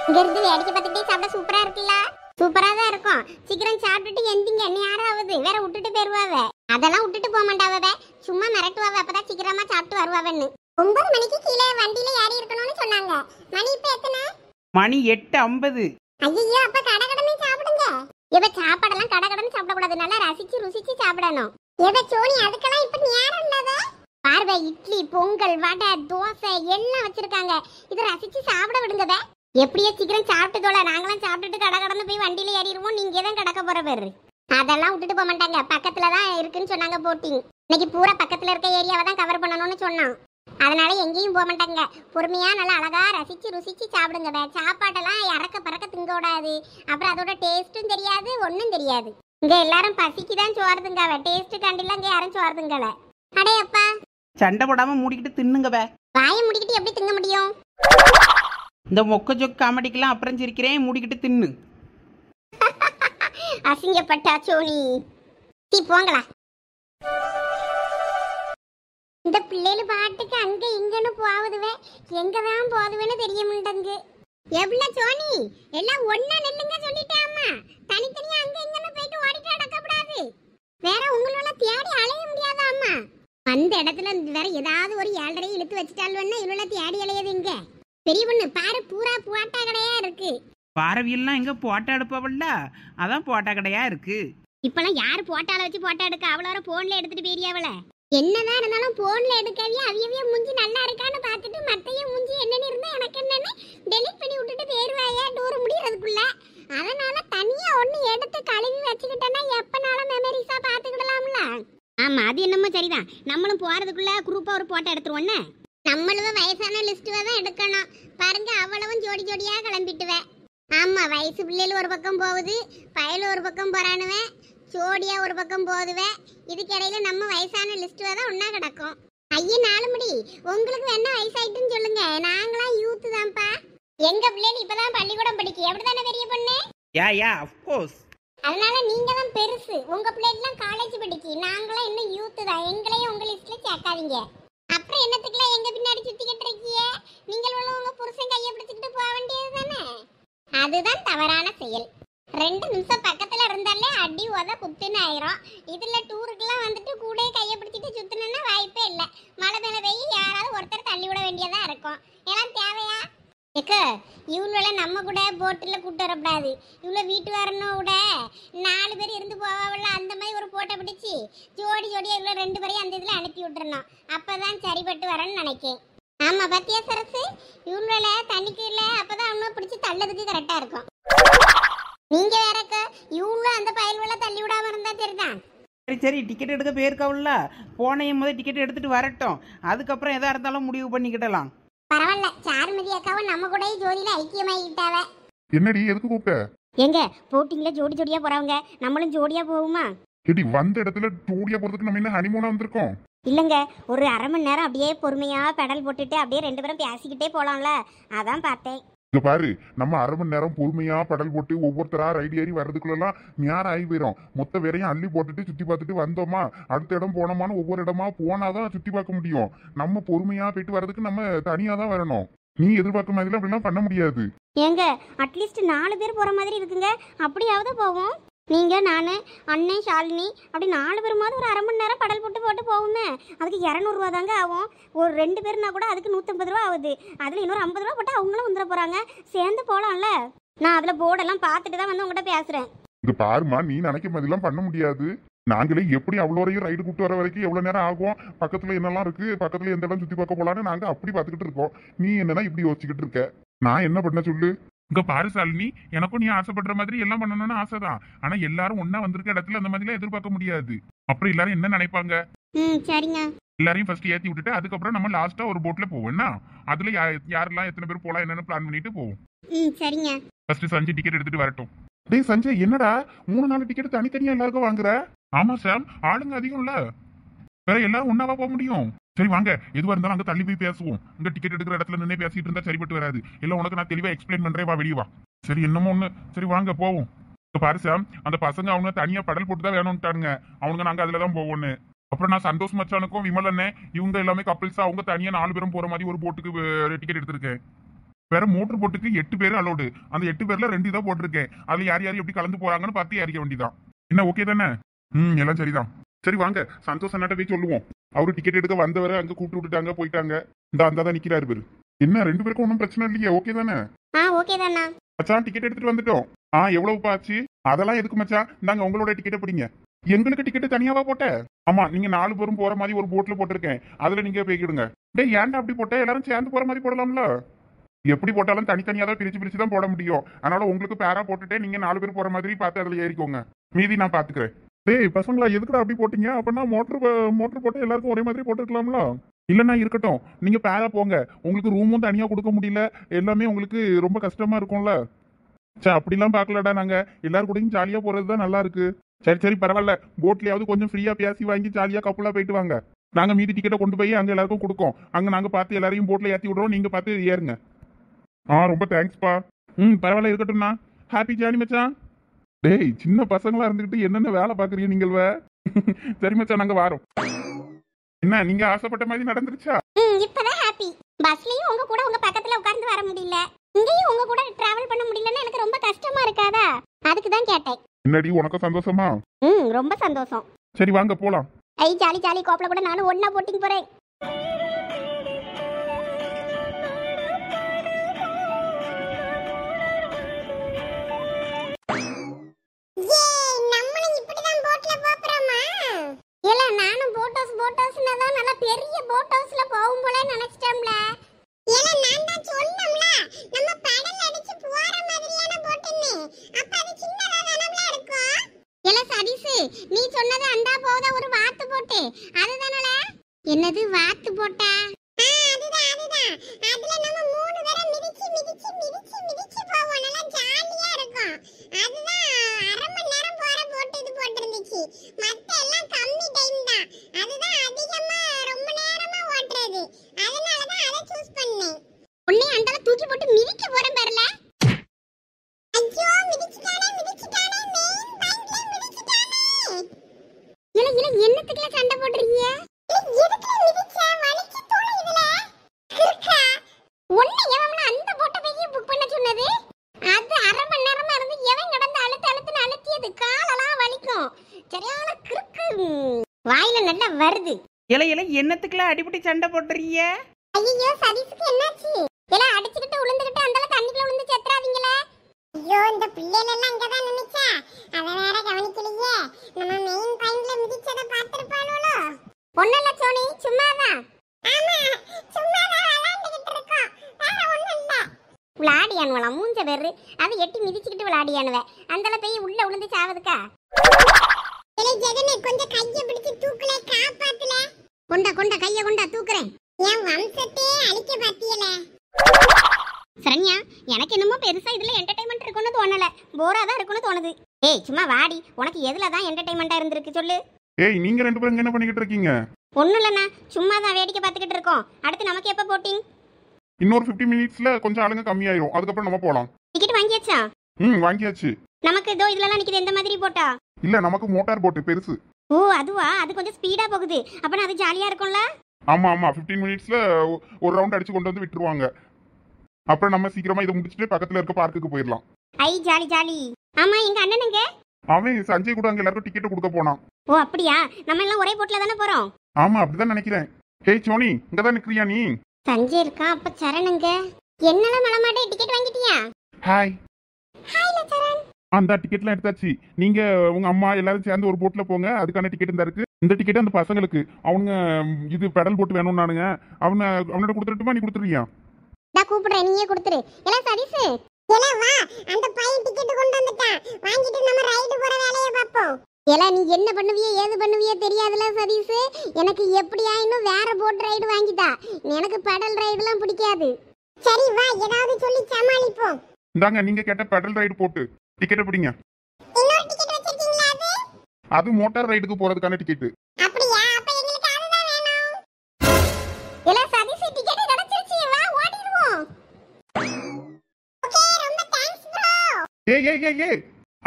இங்க இருந்து வேடிக்கை பார்த்துட்டே சாப்பிட சூப்பரா இருக்குல்ல. சூப்பரா தான் இருக்கும். சீக்கிரம் சாப்பிட்டுட்டு எந்திங்க, நேராவது வேற விட்டுட்டு போயிருவாவ. அதெல்லாம் விட்டுட்டு போக மாட்டாவ, சும்மா மிரட்டுவாவ. அப்பதான் சீக்கிரமா சாப்பிட்டு வருவாவன்னு. 9 மணிக்கு கீழே வண்டியில ஏறி இருக்கணும்னு சொன்னாங்க. மணி இப்ப எத்தனை? மணி 8:50. ஐயோ, அப்ப கடகடன்னு சாப்பிடுங்க. இவ சாப்பாடெல்லாம் கடகடன்னு சாப்பிடக்கூடாது, நல்லா ரசிச்சு ருசிச்சு சாப்பிடணும். எவ சோனி, அதுக்கெல்லாம் இப்ப நேரம் இல்லாத பார்வை. இட்லி, பொங்கல், வடை, தோசை எல்லாம் வச்சிருக்காங்க. இதை ரசிச்சு சாப்பிட விடுங்கவே. எப்படியோ சீக்கிரம் சாப்பிட்டு தோல. நாங்களாம் சாப்பிட்டுட்டு கடகடன்னு போய் வண்டியில ஏறிடுவோம். நீங்க தான் கடக்க போற பேரு. அதெல்லாம் விட்டுட்டு போக மாட்டாங்க. பக்கத்துலதான் இருக்குன்னு சொன்னாங்க போட்டிங். இன்னைக்கு பூரா பக்கத்துல இருக்க ஏரியாவை தான் கவர் பண்ணணும்னு சொன்னான். அதனால எங்கேயும் போக மாட்டாங்க. பொறுமையா நல்லா அழகா ரசிச்சு ருசிச்சு சாப்பிடுங்க. சாப்பாட்டெல்லாம் இறக்க பறக்க திங்க விடாது. அப்புறம் அதோட டேஸ்ட்டும் தெரியாது, ஒன்னும் தெரியாது. இங்க எல்லாரும் பசிக்கு தான் சோறுதுங்க. டேஸ்ட் கண்டிலாம் இங்க யாரும் சோறுதுங்கள. அடையப்பா, சண்டை போடாம மூடிக்கிட்டு தின்னுங்கவே. வாயை முடிக்கிட்டு எப்படி திங்க முடியும்? இந்த மொக்க ஜொக் காமெடிக்கெல்லாம் அப்புறம் சிரிக்கிறேன், மூடிக்கிட்டு தின்னு. அசிங்கப்பட்டா சோனி. தீ போங்களா. இந்த பிள்ளைகள் பாட்டுக்கு அங்க இங்கன்னு போகுதுவே, எங்கதான் போகுதுவேன்னு தெரிய மாட்டேங்குது. எவ்வளவு சோனி, எல்லாம் ஒன்னா நெல்லுங்க சொல்லிட்டாமா. தனித்தனியா அங்க இங்கன்னு போயிட்டு ஓடிட்டு அடக்கப்படாது. வேற உங்களோட தேடி அலைய முடியாதாமா. அந்த இடத்துல வேற ஏதாவது ஒரு 7:30 இழுத்து வச்சுட்டாள்வன்னா இவ்வளோ தேடி அலையது. இங்க பெரிய பொண்ணு பாரு, பூரா போட்டா கடையா இருக்கு. பாரவியெல்லாம் எங்க போட்டோ எடுப்பவல்ல, அதான் போட்டோ கடையா இருக்கு. இப்பெல்லாம் யாரு போட்டால வச்சு போட்டோ எடுக்க? அவ்வளோ போன்ல எடுத்துட்டு போயிரியாவல. என்னதான் இருந்தாலும் போன்ல எடுக்கவே அவியவிய மூஞ்சி நல்லா இருக்கான்னு பார்த்துட்டு மத்தைய மூஞ்சி என்னன்னு இருந்தா எனக்கு என்னன்னு டெலிட் பண்ணி விட்டுட்டு போயிருவாயே டூர் முடியறதுக்குள்ள. அதனால தனியா ஒண்ணு எடுத்து கழுவி வச்சுக்கிட்டேன்னா எப்பனாலும் மெமரிஸா பாத்துக்கிடலாம்ல. ஆமா, அது என்னமோ சரிதான். நம்மளும் போறதுக்குள்ள குரூப்பா ஒரு போட்டோ எடுத்துருவோன்னு. நம்மளும் வயசான லிஸ்ட்டுவா தான் எடுக்கணும். பாருங்க, அவ்வளவும் ஜோடி ஜோடியா கிளம்பிட்டுவேன். ஆமா, வயசு பிள்ளைகள் ஒரு பக்கம் போகுது, பயலு ஒரு பக்கம் போறானுவேன், ஜோடியா ஒரு பக்கம் போகுதுவேன். இதுக்கு இடையில நம்ம வயசான லிஸ்ட்டுவா தான் ஒன்னா கிடக்கும். ஐயா 4 முடி, உங்களுக்கு என்ன வயசாயிட்டுன்னு சொல்லுங்க. நாங்களாம் யூத்து தான்ப்பா. எங்க பிள்ளைகள் இப்பதான் பள்ளிக்கூடம் படிக்கு, எப்படிதானே பெரிய பொண்ணு? Yeah of course. அதனால நீங்க தான் பெருசு. உங்க பிள்ளைலாம் காலேஜ் படிக்கி, நாங்களாம் இன்னும் யூத்து தான். எங்களையும் உங்க லிஸ்ட்ல சேர்க்காதீங்க. அப்புறம் என்னத்துக்குலாம் எங்க பின்னாடி சுத்திக்கிட்டு இருக்கீங்க? நீங்கள் உங்க புருஷன் கையை பிடிச்சிக்கிட்டு போக வேண்டியது தானே. அதுதான் தவறான செயல். 2 நிமிஷம் பக்கத்துல இருந்தாலே அடி உத குத்துன்னு ஆயிரும். இதுல டூருக்குலாம் வந்துட்டு கூட கையை பிடிச்சிட்டு சுத்தணும்னா வாய்ப்பே இல்லை. மழை மேல பெய்ய யாராவது ஒருத்தர் தள்ளி விட வேண்டியதா இருக்கும். எல்லாம் தேவையா? இவ்வளோ நம்ம கூட போட்டில் கூட்டு வரக்கூடாது. இவ்வளோ வீட்டு வரணும் கூட 4 பேர் இருந்து போவாவில்ல, அந்த மாதிரி ஒரு போட்டோ பிடிச்சி ஜோடி ஜோடியாக இவ்வளோ 2 பேரையும் அந்த இதில் அனுப்பி விட்டுறணும். அப்போதான் சரிப்பட்டு வரேன்னு நினைக்கேன். ஆமாம், பத்தியா சரசு, இவ்வளோ தண்ணிக்கு இல்லை, அப்போதான் இன்னும் பிடிச்சி தள்ளதுக்கு கரெக்டாக இருக்கும். நீங்கள் வேறக்க இவ்வளோ அந்த பயல்வெள்ள தள்ளி விடாமல் இருந்தால் சரிதான். சரி, டிக்கெட் எடுக்க போயிருக்காவுல்ல, போனையும் போது டிக்கெட் எடுத்துட்டு வரட்டும். அதுக்கப்புறம் எதா இருந்தாலும் முடிவு பண்ணிக்கிடலாம். பரவாயில்ல, சாருமதி அக்காவும் நம்ம கூட ஜோதியில ஐக்கியமாயிட்டாவ. என்னடி, எதுக்கு கூப்பிட்ட? எங்க போட்டிங்ல ஜோடி ஜோடியா போறவங்க, நம்மளும் ஜோடியா போவோமா? ஏடி, வந்த இடத்துல ஜோடியா போறதுக்கு நம்ம என்ன ஹனிமூனா வந்திருக்கோம்? இல்லங்க, ஒரு 1/2 மணி நேரம் அப்படியே பொறுமையா பெடல் போட்டுட்டு அப்படியே 2 பேரும் பேசிக்கிட்டே போலாம்ல, அதான் பார்த்தேன். இங்க பாரு, நம்ம 1/2 மணி நேரம் பொறுமையா படல் போட்டு ஒவ்வொருத்தரா ரைடு ஏறி வர்றதுக்குள்ளலாம் நேரம் ஆகி போயிடும். மொத்த வேறையும் அள்ளி போட்டுட்டு சுத்தி பார்த்துட்டு வந்தோமா, அடுத்த இடம் போனோமான்னு ஒவ்வொரு இடமா போனாதான் சுத்தி பார்க்க முடியும். நம்ம பொறுமையா போயிட்டு வர்றதுக்கு நம்ம தனியா தான் வரணும். நீ எதிர்பார்க்க மாதிரி அப்படிலாம் பண்ண முடியாது. ஏங்க, அட்லீஸ்ட் 4 பேர் போற மாதிரி இருக்குங்க, அப்படியாவது போவோம். நீங்க, நானு, அண்ணன், ஷாலினி அப்படி 4 பேருமாவது ஒரு 1/2 மணி நேரம் படல் போட்டு போவோமே. அதுக்கு 200 ரூபா தாங்க ஆகும். ஒரு 2 பேர்னா கூட அதுக்கு 150 ரூபா ஆகுது. அதுல இன்னொரு 50 ரூபா போட்டு அவங்களும் வந்துட போறாங்க. சேர்ந்து போலாம்ல. நான் அதுல போர்டெல்லாம் பார்த்துட்டு தான் வந்து உங்ககிட்ட பேசுறேன். இங்க பாருமா, நீ நினைக்க மாதிரிலாம் பண்ண முடியாது. நாங்களே எப்படி அவ்வளோ வரையும் ரைடு கூப்பிட்டு வர வரைக்கும் எவ்வளவு நேரம் ஆகும், பக்கத்துல என்னெல்லாம் இருக்கு, பக்கத்துல எந்த இடம் சுத்தி பார்க்க போலான்னு நாங்க அப்படி பார்த்துக்கிட்டு இருக்கோம். நீ என்னன்னா இப்படி யோசிச்சுக்கிட்டு இருக்க? நான் என்ன பண்ண சொல்லு? இங்க பாரு சாலினி, எனக்கும் நீ ஆசைப்படுற மாதிரி எல்லாம் பண்ணணும்னு ஆசைதான். ஆனா எல்லாரும் ஒன்னா வந்திருக்க இடத்துல அந்த மாதிரிலாம் எதிர்பார்க்க முடியாது. அப்புறம் எல்லாரும் என்ன நினைப்பாங்க? சரிங்க. எல்லாரையும் ஃபர்ஸ்ட் ஏத்தி விட்டுட்டு அதுக்கப்புறம் நம்ம லாஸ்டா ஒரு போட்ல போவோம்னா அதுல யாரெல்லாம் எத்தனை பேர் போலாம் என்னன்னு பிளான் பண்ணிட்டு போவோம். சரிங்க. ஃபர்ஸ்ட் சஞ்சய் டிக்கெட் எடுத்துட்டு வரட்டும். டேய் சஞ்சய், என்னடா 3-4 டிக்கெட் தனித்தனியா எல்லாருக்கும் வாங்குற? ஆமா சாம், ஆளுங்க அதிகம்ல, வேற எல்லாரும் ஒன்னாவா போக முடியும்? சரி வாங்க, எதுவா இருந்தாலும் அங்க தள்ளி போய் பேசுவோம். இங்க டிக்கெட் எடுக்கிற இடத்துல நின்று பேசிட்டு இருந்தா சரிப்பட்டு வராது. இல்ல உனக்கு நான் தெளிவா எக்ஸ்பிளைன் பண்றேன், வா வெளியே வா. சரி என்னமோ ஒண்ணு, சரி வாங்க போவோம். பாரு சாம், அந்த பசங்க அவங்க தனியா படல் போட்டு தான் வேணும்ட்டானுங்க. அவங்க நாங்க அதுலதான் போவோம்னு. அப்புறம் நான் சந்தோஷ் மச்சானுக்கும் விமல் அண்ணன் இவங்க எல்லாமே கப்பிள்ஸா அவங்க தனியா 4 பேரும் போற மாதிரி ஒரு போட்டுக்கு டிக்கெட் எடுத்திருக்கேன். வேற மோட்டர் போட்டுக்கு 8 பேர் அலோடு. அந்த 8 பேர்ல 2 தான் போட்டிருக்கேன். அதுல யார் யார் எப்படி கலந்து போறாங்கன்னு பார்த்து ஏறிக்க வேண்டியதான். என்ன ஓகே தானே? எல்லாம் சரிதான். சரி வாங்க, சந்தோஷ் அண்ணாட்ட போய் சொல்லுவோம். அவரு டிக்கெட் எடுக்க வந்தவரை அங்க கூப்பிட்டு விட்டுட்டாங்க, போயிட்டாங்க. இந்த அந்தாதான் நிக்கிறாரு பேரு. என்ன 2 பேருக்கும் ஒன்றும் பிரச்சனை இல்லையா? ஓகே தானே? ஓகே தானா மச்சான் டிக்கெட் எடுத்துட்டு வந்துட்டோம். எவ்வளவு ஆச்சு? அதெல்லாம் எதுக்கு மச்சான், இந்தாங்க உங்களோட டிக்கெட்டை பிடிங்க. எங்களுக்கு டிக்கெட் தனியாவா போட்ட? ஆமா, நீங்க 4 பேரும் போற மாதிரி ஒரு போட்ல போட்டிருக்கேன், அதுல நீங்க போய்க்கிடுங்க. டேய் ஏன்டா அப்படி போட்ட? எல்லாரும் சேர்ந்து போற மாதிரி போடலாம்ல. எப்படி போட்டாலும் தனித்தனியா தான் பிரிச்சு தான் போட முடியும். அதனால உங்களுக்கு பேரா போட்டுட்டு நீங்க 4 பேர் போற மாதிரி பார்த்து அதுல ஏறிக்கோங்க, மீதி நான் பாத்துக்கிறேன். டேய் பசங்களா, எதுக்குடா அப்படி போட்டீங்க? அப்படின்னா மோட்டர் போட்டு எல்லாருக்கும் ஒரே மாதிரி போட்டுக்கலாம்ல. இல்லன்னா இருக்கட்டும், நீங்க பேரா போங்க. உங்களுக்கு ரூமும் தனியா கொடுக்க முடியல, எல்லாமே உங்களுக்கு ரொம்ப கஷ்டமா இருக்கும்ல. சரி அப்படிலாம் பாக்கலடா, நாங்க எல்லாரும் கூடயும் ஜாலியா போறதுதான் நல்லா இருக்கு. சரி பரவாயில்ல, போட்லயாவது கொஞ்சம் ஃப்ரீயா பேசி வாங்கி ஜாலியா கப்பலா போயிட்டு வாங்க. நாங்க மீதி டிக்கெட்டை கொண்டு போய் அங்க எல்லாருக்கும் கொடுக்கோம். அங்க நாங்க பார்த்து எல்லாரையும் போட்ல ஏத்தி விடுறோம், நீங்க பார்த்து ஏறுங்க. ரொம்ப தேங்க்ஸ்பா. பரவாயில்ல, இருக்கட்டும்ண்ணா. ஹாப்பி ஜேர்னி மச்சான். டேய் சின்ன பசங்களா இருந்துகிட்டு என்னென்ன வேலை பாக்குறீங்க நீங்கள்? சரி மச்சான், நாங்க வாரோம். என்ன நீங்க ஆசைப்பட்ட மாதிரி நடந்துருச்சா? இப்பதான் ஹாப்பி. பஸ்லயும் உங்க கூட உங்க பக்கத்துல உட்கார்ந்து வர முடியல, இங்கேயும் உங்க கூட டிராவல் பண்ண முடியலன்னா எனக்கு ரொம்ப கஷ்டமா இருக்காதா? அதுக்கு தான் கேட்டேன். என்னடி உனக்கு சந்தோஷமா? ரொம்ப சந்தோஷம். சரி வாங்க போலாம். ஜாலி கோப்பல கூட நானும் ஒண்ணா போட்டிங் போறேன். நானும் போட்டோஸ்னா தான் நல்ல பெரிய போட் ஹவுஸ்ல போவும் போல நினைச்சிட்டேன்ல. நான் தான் சொன்னேன்ல, நம்ம படல் அடிச்சு போற மாதிரியான போட்டுன்னு. அப்ப அது சின்னதா தானே இருக்கும். சதீஷ், நீ சொன்னது அண்டா போதா ஒரு வாத்து போட்டு அதுதானல? என்னது வாத்து போட்டா? அதுதான். அதுல நம்ம 3 பேரை மிதிச்சு போவோம், நல்லா ஜாலியா இருக்கும். அதுதான் அரை மணி நேரம் போற போட்டு இது போட்டிருந்துச்சு. மத்த எல்லாம் கம்மி டைம் தான், அதுதான் அதிகமா ரொம்ப நேரமா ஓட்டுறது. அதனால தான் அதை சூஸ் பண்ணேன். உன்னை அண்டால தூக்கி போட்டு மிதிக்க போறேன் பாருல. ஐயோ மிதிச்சிட்டானே, மெயின் பாயிண்ட்ல மிதிச்சிட்டானே. இல்ல என்னத்துக்குல சண்டை போடுறீங்க? எதுக்குல மிதிச்ச? வலிச்சு தோல இதுல கிறுக்கா. உன்னை எவன் அந்த போட்ட போய் புக் பண்ண சொன்னது? அது அரை மணி நேரமா இருந்து எவன் கடந்து அழுத்துன்னு அழுத்தியது காலெல்லாம் வலிக்கும். சரியான கிறுக்கு, வாயில நல்லா வருது. இலை என்னத்துக்குல அடிபடி சண்டை போடுறீங்க? ஐயோ சதீஷ்க்கு என்னாச்சு? எல்லாம் அடிச்சுக்கிட்டு விழுந்துகிட்டு அந்தால தண்ணிக்குள்ள விழுந்து செத்துறாதீங்களே. ஐயோ இந்த பிள்ளைல எல்லாம் இங்க தான் நின்னுச்சா, அத வேற கவனிக்கலையே. நம்ம மெயின் பாயிண்ட்ல மிதிச்சத பாத்துறப்பாளோ? ஒண்ணல்ல சோனி, சும்மாதான். ஆமா சும்மாதான் விளையாண்டுகிட்டு இருக்கோம், வேற ஒண்ணும் இல்ல. விளையாடியானுவல மூஞ்ச பேரு, அது எட்டி மிதிச்சுக்கிட்டு விளையாடியானுவ. அந்தால போய் உள்ள விழுந்து சாவதுக்கா? ஏலே ஜெகனே, கொஞ்சம் கைய பிடிச்சு தூக்குல, காப்பாத்துல. கொண்ட கைய கொண்டா தூக்குறேன். என் வம்சத்தை அழிக்க பாத்தியல. சரண்யா, எனக்கு என்னமோ பெருசா இதுல என்டர்டைன்மெண்ட் இருக்குன்னு தோணல, போரா தான் இருக்குன்னு தோணுது. ஏய் சும்மா வாடி, உனக்கு எதுல தான் என்டர்டைன்மெண்டா இருந்திருக்கு சொல்லு. ஏய் நீங்க 2 பேரும் என்ன பண்ணிக்கிட்டு இருக்கீங்க? ஒண்ணும் இல்லண்ணா, சும்மா தான் வேடிக்கை பார்த்துக்கிட்டு இருக்கோம். அடுத்து நமக்கு எப்ப போட்டிங்? இன்னொரு 15 மினிட்ஸ்ல கொஞ்சம் ஆளுங்க கம்மியாயிரும், அதுக்கப்புறம் நம்ம போலாம். டிக்கெட் வாங்கியாச்சா? வாங்கியாச்சு. நமக்கு இதோ இதுலலாம் நிக்குது, எந்த மாதிரி போட்டா? இல்ல நமக்கு மோட்டார் போட்டு பெருசு. ஓ அதுவா, அது கொஞ்சம் ஸ்பீடா போகுது, அப்பனா அது ஜாலியா இருக்கும்ல. ஆமா 15 மினிட்ஸ்ல ஒரு ரவுண்ட் அடிச்சு கொண்டு வந்து விட்டுருவாங்க. அப்புறம் நம்ம சீக்கிரமா இதை முடிச்சுட்டு பக்கத்துல இருக்க பார்க்குக்கு போயிடலாம். ஜாலி. ஆமா எங்க அண்ணனுங்க? அவன் சஞ்சய் கூட அங்க எல்லாருக்கும் டிக்கெட் கொடுக்க போனான். ஓ அப்படியா, நம்ம எல்லாம் ஒரே போட்ல தானே போறோம்? ஆமா அப்படிதான் நினைக்கிறேன். ஹேய் சோனி, இங்கதான் நிக்கிறியா நீ? சஞ்சய் இருக்கான், அப்ப சரணுங்க என்னல மலமாட்டே டிக்கெட் வாங்கிட்டியா? ஹாய் சரண். அந்த டிக்கெட்லாம் எடுத்தாச்சு. நீங்க உங்க அம்மா எல்லாரும் சேர்ந்து ஒரு போட்ல போங்க, அதுக்கான டிக்கெட் இந்த இருக்கு. இந்த டிக்கெட் அந்த பசங்களுக்கு, அவனுங்க இது பெடல் போட்டு வேணும்னானுங்க. அவனோட கொடுத்துட்டுமா? நீ கொடுத்துருவியா? நான் கூப்பிடுறேன், நீயே கொடுத்துரு. எல்லாம் சதீஷ் ஏல வா, அந்த பையன் டிக்கெட் கொண்டு வந்துட்டான். வாங்கிட்டு நம்ம ரைடு போற வேலைய பாப்போம். ஏல நீ என்ன பண்ணுவியே ஏது பண்ணுவியே தெரியாதுல சதீஷ். எனக்கு எப்படியா இன்னும் வேற போட் ரைடு வாங்கிட்டா. எனக்கு பெடல் ரைடுலாம் பிடிக்காது. சரி வா, ஏதாவது சொல்லி சமாளிப்போம். இந்தாங்க நீங்க கேட்ட பெடல் ரைடு போட்டு டிக்கெட் பிடிங்க. இன்னொரு டிக்கெட் வச்சிருக்கீங்களா? அது மோட்டார் ரைடுக்கு போறதுக்கான டிக்கெட். அப்படியா? அப்ப எங்களுக்கு அதுதான் வேணும். ஏல சதீஷ் டிக்கெட் கிடைச்சிருச்சு, வா ஓடிடுவோம். ஓகே, ரொம்ப தேங்க்ஸ் ப்ரோ. ஏய்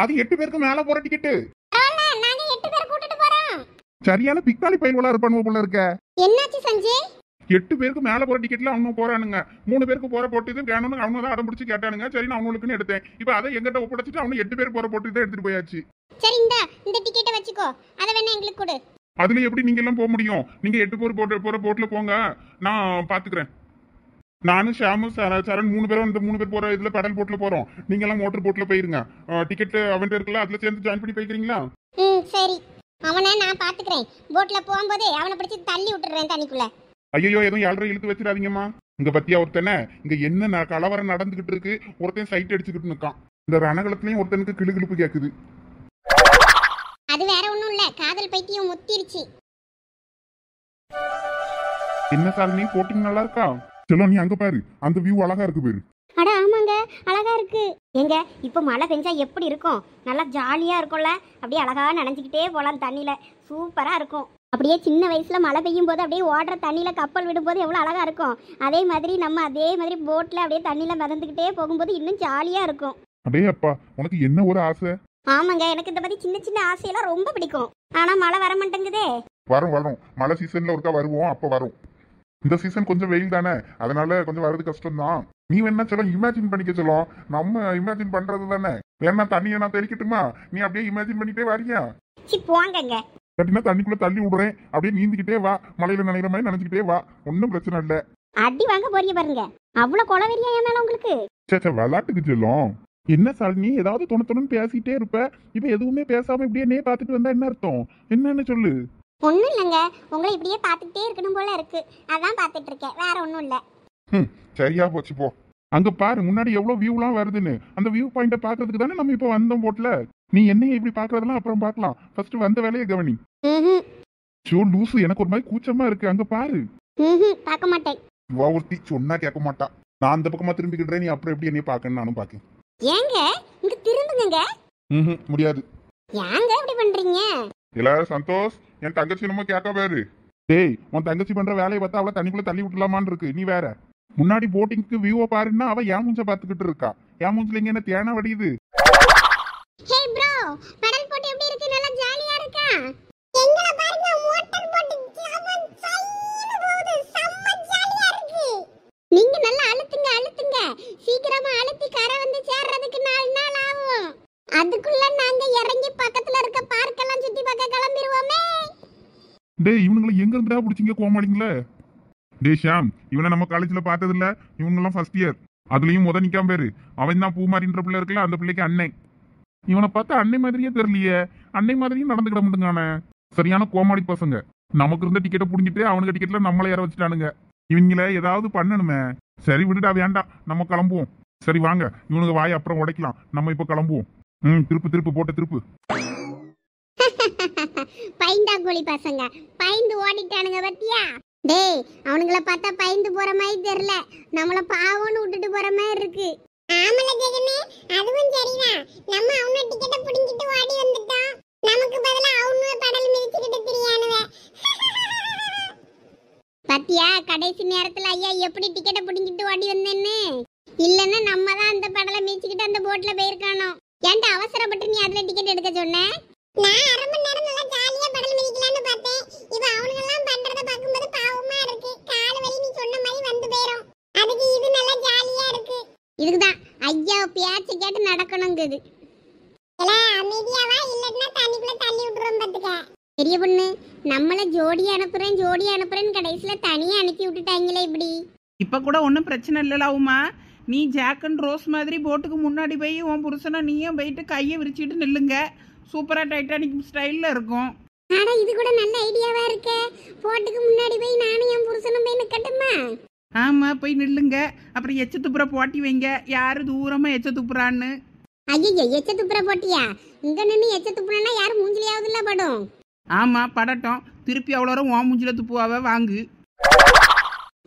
அது 8 பேருக்கு மேல போற டிக்கெட். பரவாயில்ல, நாங்க 8 பேர் கூட்டிட்டு போறோம். சரியான பிக்காலி பையன்களா இருப்பானுவ போல இருக்க. என்னாச்சு சஞ்சய்? 8 பேருக்கு மேல போற டிக்கெட்ல அவனும் போறானுங்க. 3 பேருக்கு போற போட்டு இது வேணும்னு அவனு தான் அடம் பிடிச்சி கேட்டானுங்க. சரி நான் அவனுக்குன்னு எடுத்தேன். இப்போ அதை எங்கிட்ட ஒப்படைச்சிட்டு அவனு 8 பேர் போற போட்டு தான் எடுத்துட்டு போயாச்சு. சரி இந்த டிக்கெட்டை வச்சுக்கோ, அத வேணா எங்களுக்கு கொடு. அதுல எப்படி நீங்க எல்லாம் போக முடியும்? நீங்க 8 பேர் போற போட்ல போங்க, நான் பாத்துக்கிறேன். நானும் ஷாமு சரண் 3 பேரும் இந்த 3 பேர் போற இதுல பெடல் போட்ல போறோம். நீங்க எல்லாம் மோட்டர் போட்ல போயிருங்க. டிக்கெட் அவன்கிட்ட இருக்குல்ல, அதுல சேர்ந்து ஜாயின் பண்ணி போய்க்கிறீங்களா? சரி, அவனை நான் பாத்துக்கிறேன். போட்ல போகும்போது அவனை பிடிச்சி தள்ளி விட்டுறேன் தண்ணிக்குள்ள. ஐயோ எதுவும் 7 இழுத்து வச்சிடாதீங்கம்மா. இங்க பத்தியா ஒருத்தனை இங்க என்ன கலவரம் நடந்துகிட்டு இருக்கு. ஒருத்தன் சைட் அடிச்சுக்கிட்டு நிக்கான். இந்த ரணகலத்திலயும் ஒருத்தனுக்கு கிளுகிழுப்பு கேக்குது. அது வேற ஒண்ணும் இல்ல, காதல் பைத்தியம் முத்திருச்சு. என்ன சார் நீ போட்டிங் நல்லா இருக்கா? செல்லம் நீ அங்க பாரு, அந்த வியூ அழகா இருக்கு பாரு. அட ஆமாங்க, அழகா இருக்கு. எங்க இப்ப மழை பெஞ்சா எப்படி இருக்கும்? நல்லா ஜாலியா இருக்கும்ல. அப்படியே அழகா நனைஞ்சுக்கிட்டே போலாம் தண்ணியில. சூப்பரா இருக்கும். அப்படியே சின்ன வயசுல மழை பெய்யும் போது அப்படியே ஓடுற தண்ணியில கப்பல் விடும்போது எவ்வளவு அழகா இருக்கும். அதே மாதிரி நம்ம அதே மாதிரி போட்ல அப்படியே தண்ணியில மிதந்துக்கிட்டே போகும்போது இன்னும் ஜாலியா இருக்கும். அடே அப்பா, உனக்கு என்ன ஒரு ஆசை? ஆமாங்க, எனக்கு இந்த மாதிரி சின்ன சின்ன ஆசையெல்லாம் ரொம்ப பிடிக்கும். ஆனா மழை வர மாட்டேங்குதே. வரும் மழை சீசன்ல ஒருக்கா வருவோம், அப்ப வரும். இந்த சீசன் கொஞ்சம் வெயில் தானே, அதனால கொஞ்சம் வர்றது கஷ்டம் தான். நீ வேணா சொல்ல இமேஜின் பண்ணிக்க சொல்லும். நம்ம இமேஜின் பண்றது தானே. வேணா தண்ணியை நான் தெளிக்கட்டுமா? நீ அப்படியே இமேஜின் பண்ணிட்டே வரியா? போங்கங்க. கட்டினா தண்ணிக்குள்ள தள்ளி விடுறேன், அப்படியே நீந்திக்கிட்டே வா. மலையில நினைக்கிற மாதிரி நினைச்சுக்கிட்டே வா, ஒன்னும் பிரச்சனை இல்ல. அடி வாங்க போறீங்க பாருங்க. அவ்வளவு கொலவெறியா என் மேல உங்களுக்கு? சே விளாட்டுக்கு செல்லும். என்ன சார் நீ ஏதாவது தொணு பேசிட்டே இருப்ப. இப்ப எதுவுமே பேசாம இப்படியே நே பாத்துட்டு வந்தா என்ன அர்த்தம்? என்னன்னு சொல்லு. ஒண்ணும் இல்லைங்க, உங்களை இப்படியே பார்த்துக்கிட்டே இருக்கணும் போல இருக்கு, அதான் பார்த்துட்டு இருக்கேன், வேற ஒண்ணும் இல்ல. சரியா போச்சு போ. அங்க பாரு முன்னாடி எவ்வளவு வியூலாம் வருதுன்னு. அந்த வியூ பாயிண்ட பாக்குறதுக்கு தானே நம்ம இப்ப வந்தோம் போட்ல. நீ என்னைய இப்படி பாக்குறதெல்லாம் அப்புறம் பாக்கலாம். ஃபர்ஸ்ட் வந்த வேலையை கவனி. ஷோ லூசு, எனக்கு ஒரு மாதிரி கூச்சமா இருக்கு. அங்க பாரு. பார்க்க மாட்டேன். இவா ஒருத்தி சொன்னா கேட்க மாட்டா. நான் அந்த பக்கமா திரும்பிக்கிட்டேன், நீ அப்புறம் எப்படி என்னைய பாக்கன்னு நானும் பாக்கேன். ஏங்க இங்க திரும்புங்க. முடியாது. ஏங்க இப்படி பண்றீங்க? எல்லாரும் சந்தோஷ், என் தங்கச்சி நம்ம கேட்க பாரு. டேய், உன் தங்கச்சி பண்ற வேலையை பார்த்தா அவளை தண்ணிக்குள்ள தள்ளி விட்டுலாமான்னு இருக்கு. நீ வேற முன்னாடி போட்டிங்க்கு வியூவை பாருன்னா அவ ஏன் மூஞ்ச பாத்துக்கிட்டு இருக்கா. ஏன் மூஞ்சில இங்க என்ன தேனா வடியுது. ஹே ப்ரோ, பெடல் போட் எப்படி இருக்கு? நல்லா ஜாலியா இருக்கா? எங்கல பாருங்க, மோட்டார் போட் ஜாமன் சைன போகுது. செம்ம ஜாலியா இருக்கு. நீங்க நல்லா அழுத்துங்க. சீக்கிரமா அழுத்தி கரை வந்து சேர்றதுக்கு 4 நாள் ஆகும். அதுக்குள்ள நாங்க இறங்கி பக்கத்துல இருக்க பார்க் எல்லாம் சுத்தி பார்க்க கிளம்பிடுவோமே. டேய், இவனுங்களை எங்க இருந்தா பிடிச்சிங்க கோமாளிங்களே. டேய் ஷாம், இவனை நம்ம காலேஜ்ல பார்த்தது இல்ல. இவங்கெல்லாம் ஃபர்ஸ்ட் இயர். அதுலயும் நிக்காம பேரு. அவன் தான் பூமாரின்ற பிள்ளை இருக்குல்ல, அந்த பிள்ளைக்கு அன்னை. இவனை பார்த்தா அன்னை மாதிரியே தெரியலையே. அன்னை மாதிரியும் நடந்துக்கிட மாட்டேங்கானே. சரியான கோமாளி பசங்க. நமக்கு இருந்த டிக்கெட்டை புடிங்கிட்டு அவனுக்கு டிக்கெட்ல நம்மளை ஏற வச்சுட்டானுங்க. இவங்கள ஏதாவது பண்ணணுமே. சரி விடுடா, வேண்டாம், நம்ம கிளம்புவோம். சரி வாங்க, இவனுக்கு வாயை அப்புறம் உடைக்கலாம். நம்ம இப்ப கிளம்புவோம். திருப்பு போட்ட திருப்பு. பைண்டா கோழி பசங்க பயந்து ஓடிட்டானுங்க பத்தியா? டேய், அவனுங்கள பார்த்தா பயந்து போற மாதிரி தெரியல, நம்மள பாவம்னு விட்டுட்டு போற மாதிரி இருக்கு. ஆமல ஜெகனே, அதுவும் சரிதான். நம்ம அவன டிக்கெட்ட புடிங்கிட்டு ஓடி வந்துட்டோம். நமக்கு பதிலா அவனே பெடல் மிதிச்சிட்டு திரியானுவே. பத்தியா கடைசி நேரத்துல ஐயா எப்படி டிக்கெட்ட புடிங்கிட்டு ஓடி வந்தேன்னு? இல்லன்னா நம்ம தான் அந்த பெடலை மிதிச்சிட்டு அந்த போட்ல போயிருக்கானோ. ஏன்டா அவசரப்பட்டு நீ அதுல டிக்கெட் எடுக்க சொன்ன? நான் 1/2 மணி நேரம் நல்லா ஜாலியா பெடல் மிதிக்கலாம்னு பார்த்தேன். இப்போ அவனுங்க எல்லாம் பண்றத பாக்கும்போது பாவமா இருக்கு. கால் வலி நீ சொன்ன மாதிரி வந்து போயிரும். அதுக்கு இது நல்லா ஜாலியா இருக்கு. இதுக்குதான் ஐயா பேச்சு கேட்டு நடக்கணுங்குது. எல அமைதியாவா, இல்லன்னா தண்ணிக்குள்ள தள்ளி விட்டுறோம் பாத்துக்க. பெரிய பொண்ணு, நம்மள ஜோடியா அனுப்புறேன்னு கடைசியில தனியா அனுப்பி விட்டுட்டாங்களே இப்படி. இப்போ கூட ஒன்றும் பிரச்சனை இல்லைல்ல உமா. நீ ஜாக் அண்ட் ரோஸ் மாதிரி போட்டுக்கு முன்னாடி போய் உன் புருஷனை நீயும் போயிட்டு கையை விரிச்சிட்டு நில்லுங்க. சூப்பராக டைட்டானிக் ஸ்டைலில் இருக்கும். ஆனா இது கூட நல்ல ஐடியாவா இருக்கே. போட்டுக்கு முன்னாடி போய் நானும் என் புருஷனும் போய் நிக்கட்டுமா? ஆமாம் போய் நில்லுங்க. அப்புறம் எச்ச துப்புற போட்டி வைங்க, யார் தூரமாக எச்ச துப்புறான்னு. ஐயோ எச்ச துப்புற போட்டியா? இங்க நின்று எச்ச துப்புனா யாரும் மூஞ்சிலியாவது இல்ல படும். ஆமாம் படட்டும். திருப்பி அவ்வளோ வரும் ஓ மூஞ்சில துப்புவாவ வாங்கு.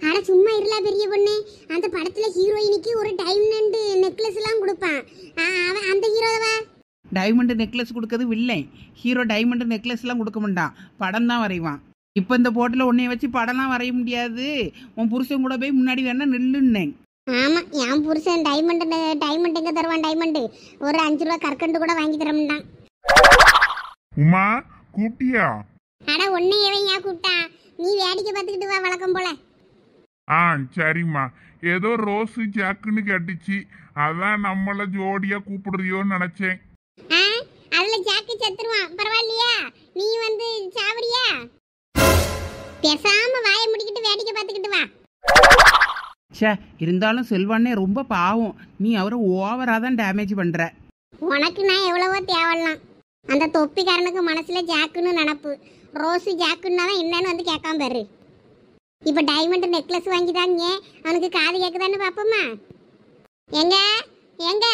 ஆனா சும்மா இருல பெரிய பொண்ணு. அந்த படத்துல ஹீரோயினுக்கு ஒரு டைமண்ட் நெக்லஸ் எல்லாம் கொடுப்பான். அவன் அந்த ஹீரோவா? டைமண்ட் நெக்லஸ் கொடுக்கறது வில்லை. ஹீரோ டைமண்ட் நெக்லஸ்லாம் கொடுக்க மாட்டான், படம் தான் வரைவான். இப்போ இந்த போட்டில் உன்னைய வச்சு படம்லாம் வரைய முடியாது. உன் புருஷன் கூட போய் முன்னாடி வேணா நில்லுன்னேன். ஆமா என் புருஷன் டைமண்ட் எங்க தருவான்? டைமண்ட் ஒரு 5 ரூபா கற்கண்டு கூட வாங்கி தர மாட்டான். உமா கூப்பிட்டியா? அட உன்னையவே ஏன் கூப்பிட்டா? நீ வேடிக்கை பார்த்துக்கிட்டு வா வழக்கம் போல. ஆ சரிம்மா. ஏதோ ரோஸு ஜாக்குன்னு கேட்டுச்சு, அதான் நம்மள ஜோடியா கூப்பிடுறியோன்னு நினைச்சேன். அதுல ஜாக்கு செத்துருவான், பரவாயில்லையா? நீ வந்து சாவடியா? பேசாம வாயை முடிக்கிட்டு வேடிக்கை பார்த்துக்கிட்டு வா. ச்சே, இருந்தாலும் செல்வானே ரொம்ப பாவம். நீ அவரை ஓவராக தான் டேமேஜ் பண்ணுற. உனக்கு நான் எவ்வளவோ தேவலாம். அந்த தொப்பிக்காரனுக்கு மனசுல ஜாக்குன்னு நினப்பு. ரோஸு ஜாக்குன்னா தான் என்னன்னு வந்து கேட்காம பாரு. இப்போ டைமண்ட் நெக்லஸ் வாங்கிதாங்க, அவனுக்கு காது கேட்குதான்னு பார்ப்போமா? எங்க எங்க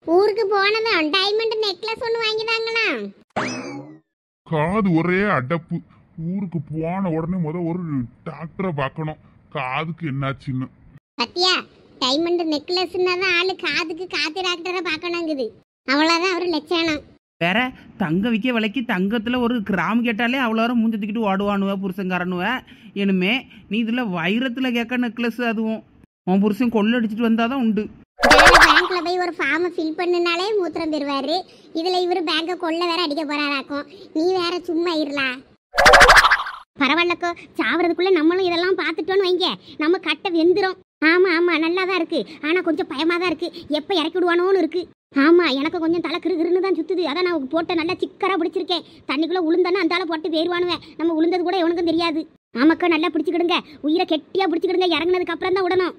ஊருக்கு போனதும் டைமண்ட் நெக்லஸ் ஒன்று வாங்கிதாங்களா? காது ஒரே அடப்பு. ஊருக்கு போன உடனே ஒரு டாக்டரை பார்க்கணும், காதுக்கு என்னாச்சுன்னு. பத்தியா, டைமண்ட் நெக்லஸ்னா தான் ஆளு காதுக்கு காத்து டாக்டரை பார்க்கணுங்குது. அவ்வளோதான் அவர் லட்சணம். வேற தங்க விற்க விலைக்கு தங்கத்தில் ஒரு கிராம் கேட்டாலே அவ்வளோ வரும் மூஞ்சத்துக்கிட்டு ஓடுவானுவ புருஷங்காரனுவ. இனிமே நீ இதில் வைரத்தில் கேட்க நெக்லஸ், அதுவும் உன் புருஷன் கொள்ளடிச்சிட்டு வந்தால் தான் உண்டு. பேங்க்ல போய் ஒரு ஃபார்மை ஃபில் பண்ணினாலே மூத்திரம் பெறுவாரு. இதுல இவரு பேங்கை கொள்ள வேற அடிக்க போறாராக்கும். நீ வேற சும்மா இருலாம். பரவாயில்லக்கோ, சாவறதுக்குள்ள நம்மளும் இதெல்லாம் பார்த்துட்டோன்னு வைங்க, நம்ம கட்ட வெந்துரும். ஆமா ஆமா நல்லா தான் இருக்கு, ஆனா கொஞ்சம் பயமா தான் இருக்கு. எப்ப இறக்கி விடுவானோன்னு இருக்கு. ஆமா எனக்கு கொஞ்சம் தலை கிருகிருன்னு தான் சுத்துது. அதான் நான் போட்ட நல்லா சிக்கரா பிடிச்சிருக்கேன். தண்ணிக்குள்ள உளுந்தானே அந்த ஆளை போட்டு போயிருவானுவேன். நம்ம உளுந்தது கூட எவனுக்கும் தெரியாது. ஆமாக்கா நல்லா பிடிச்சிக்கிடுங்க, உயிரை கெட்டியா பிடிச்சிக்கிடுங்க. இறங்குனதுக்கு அப்புறம் தான் விடணும்.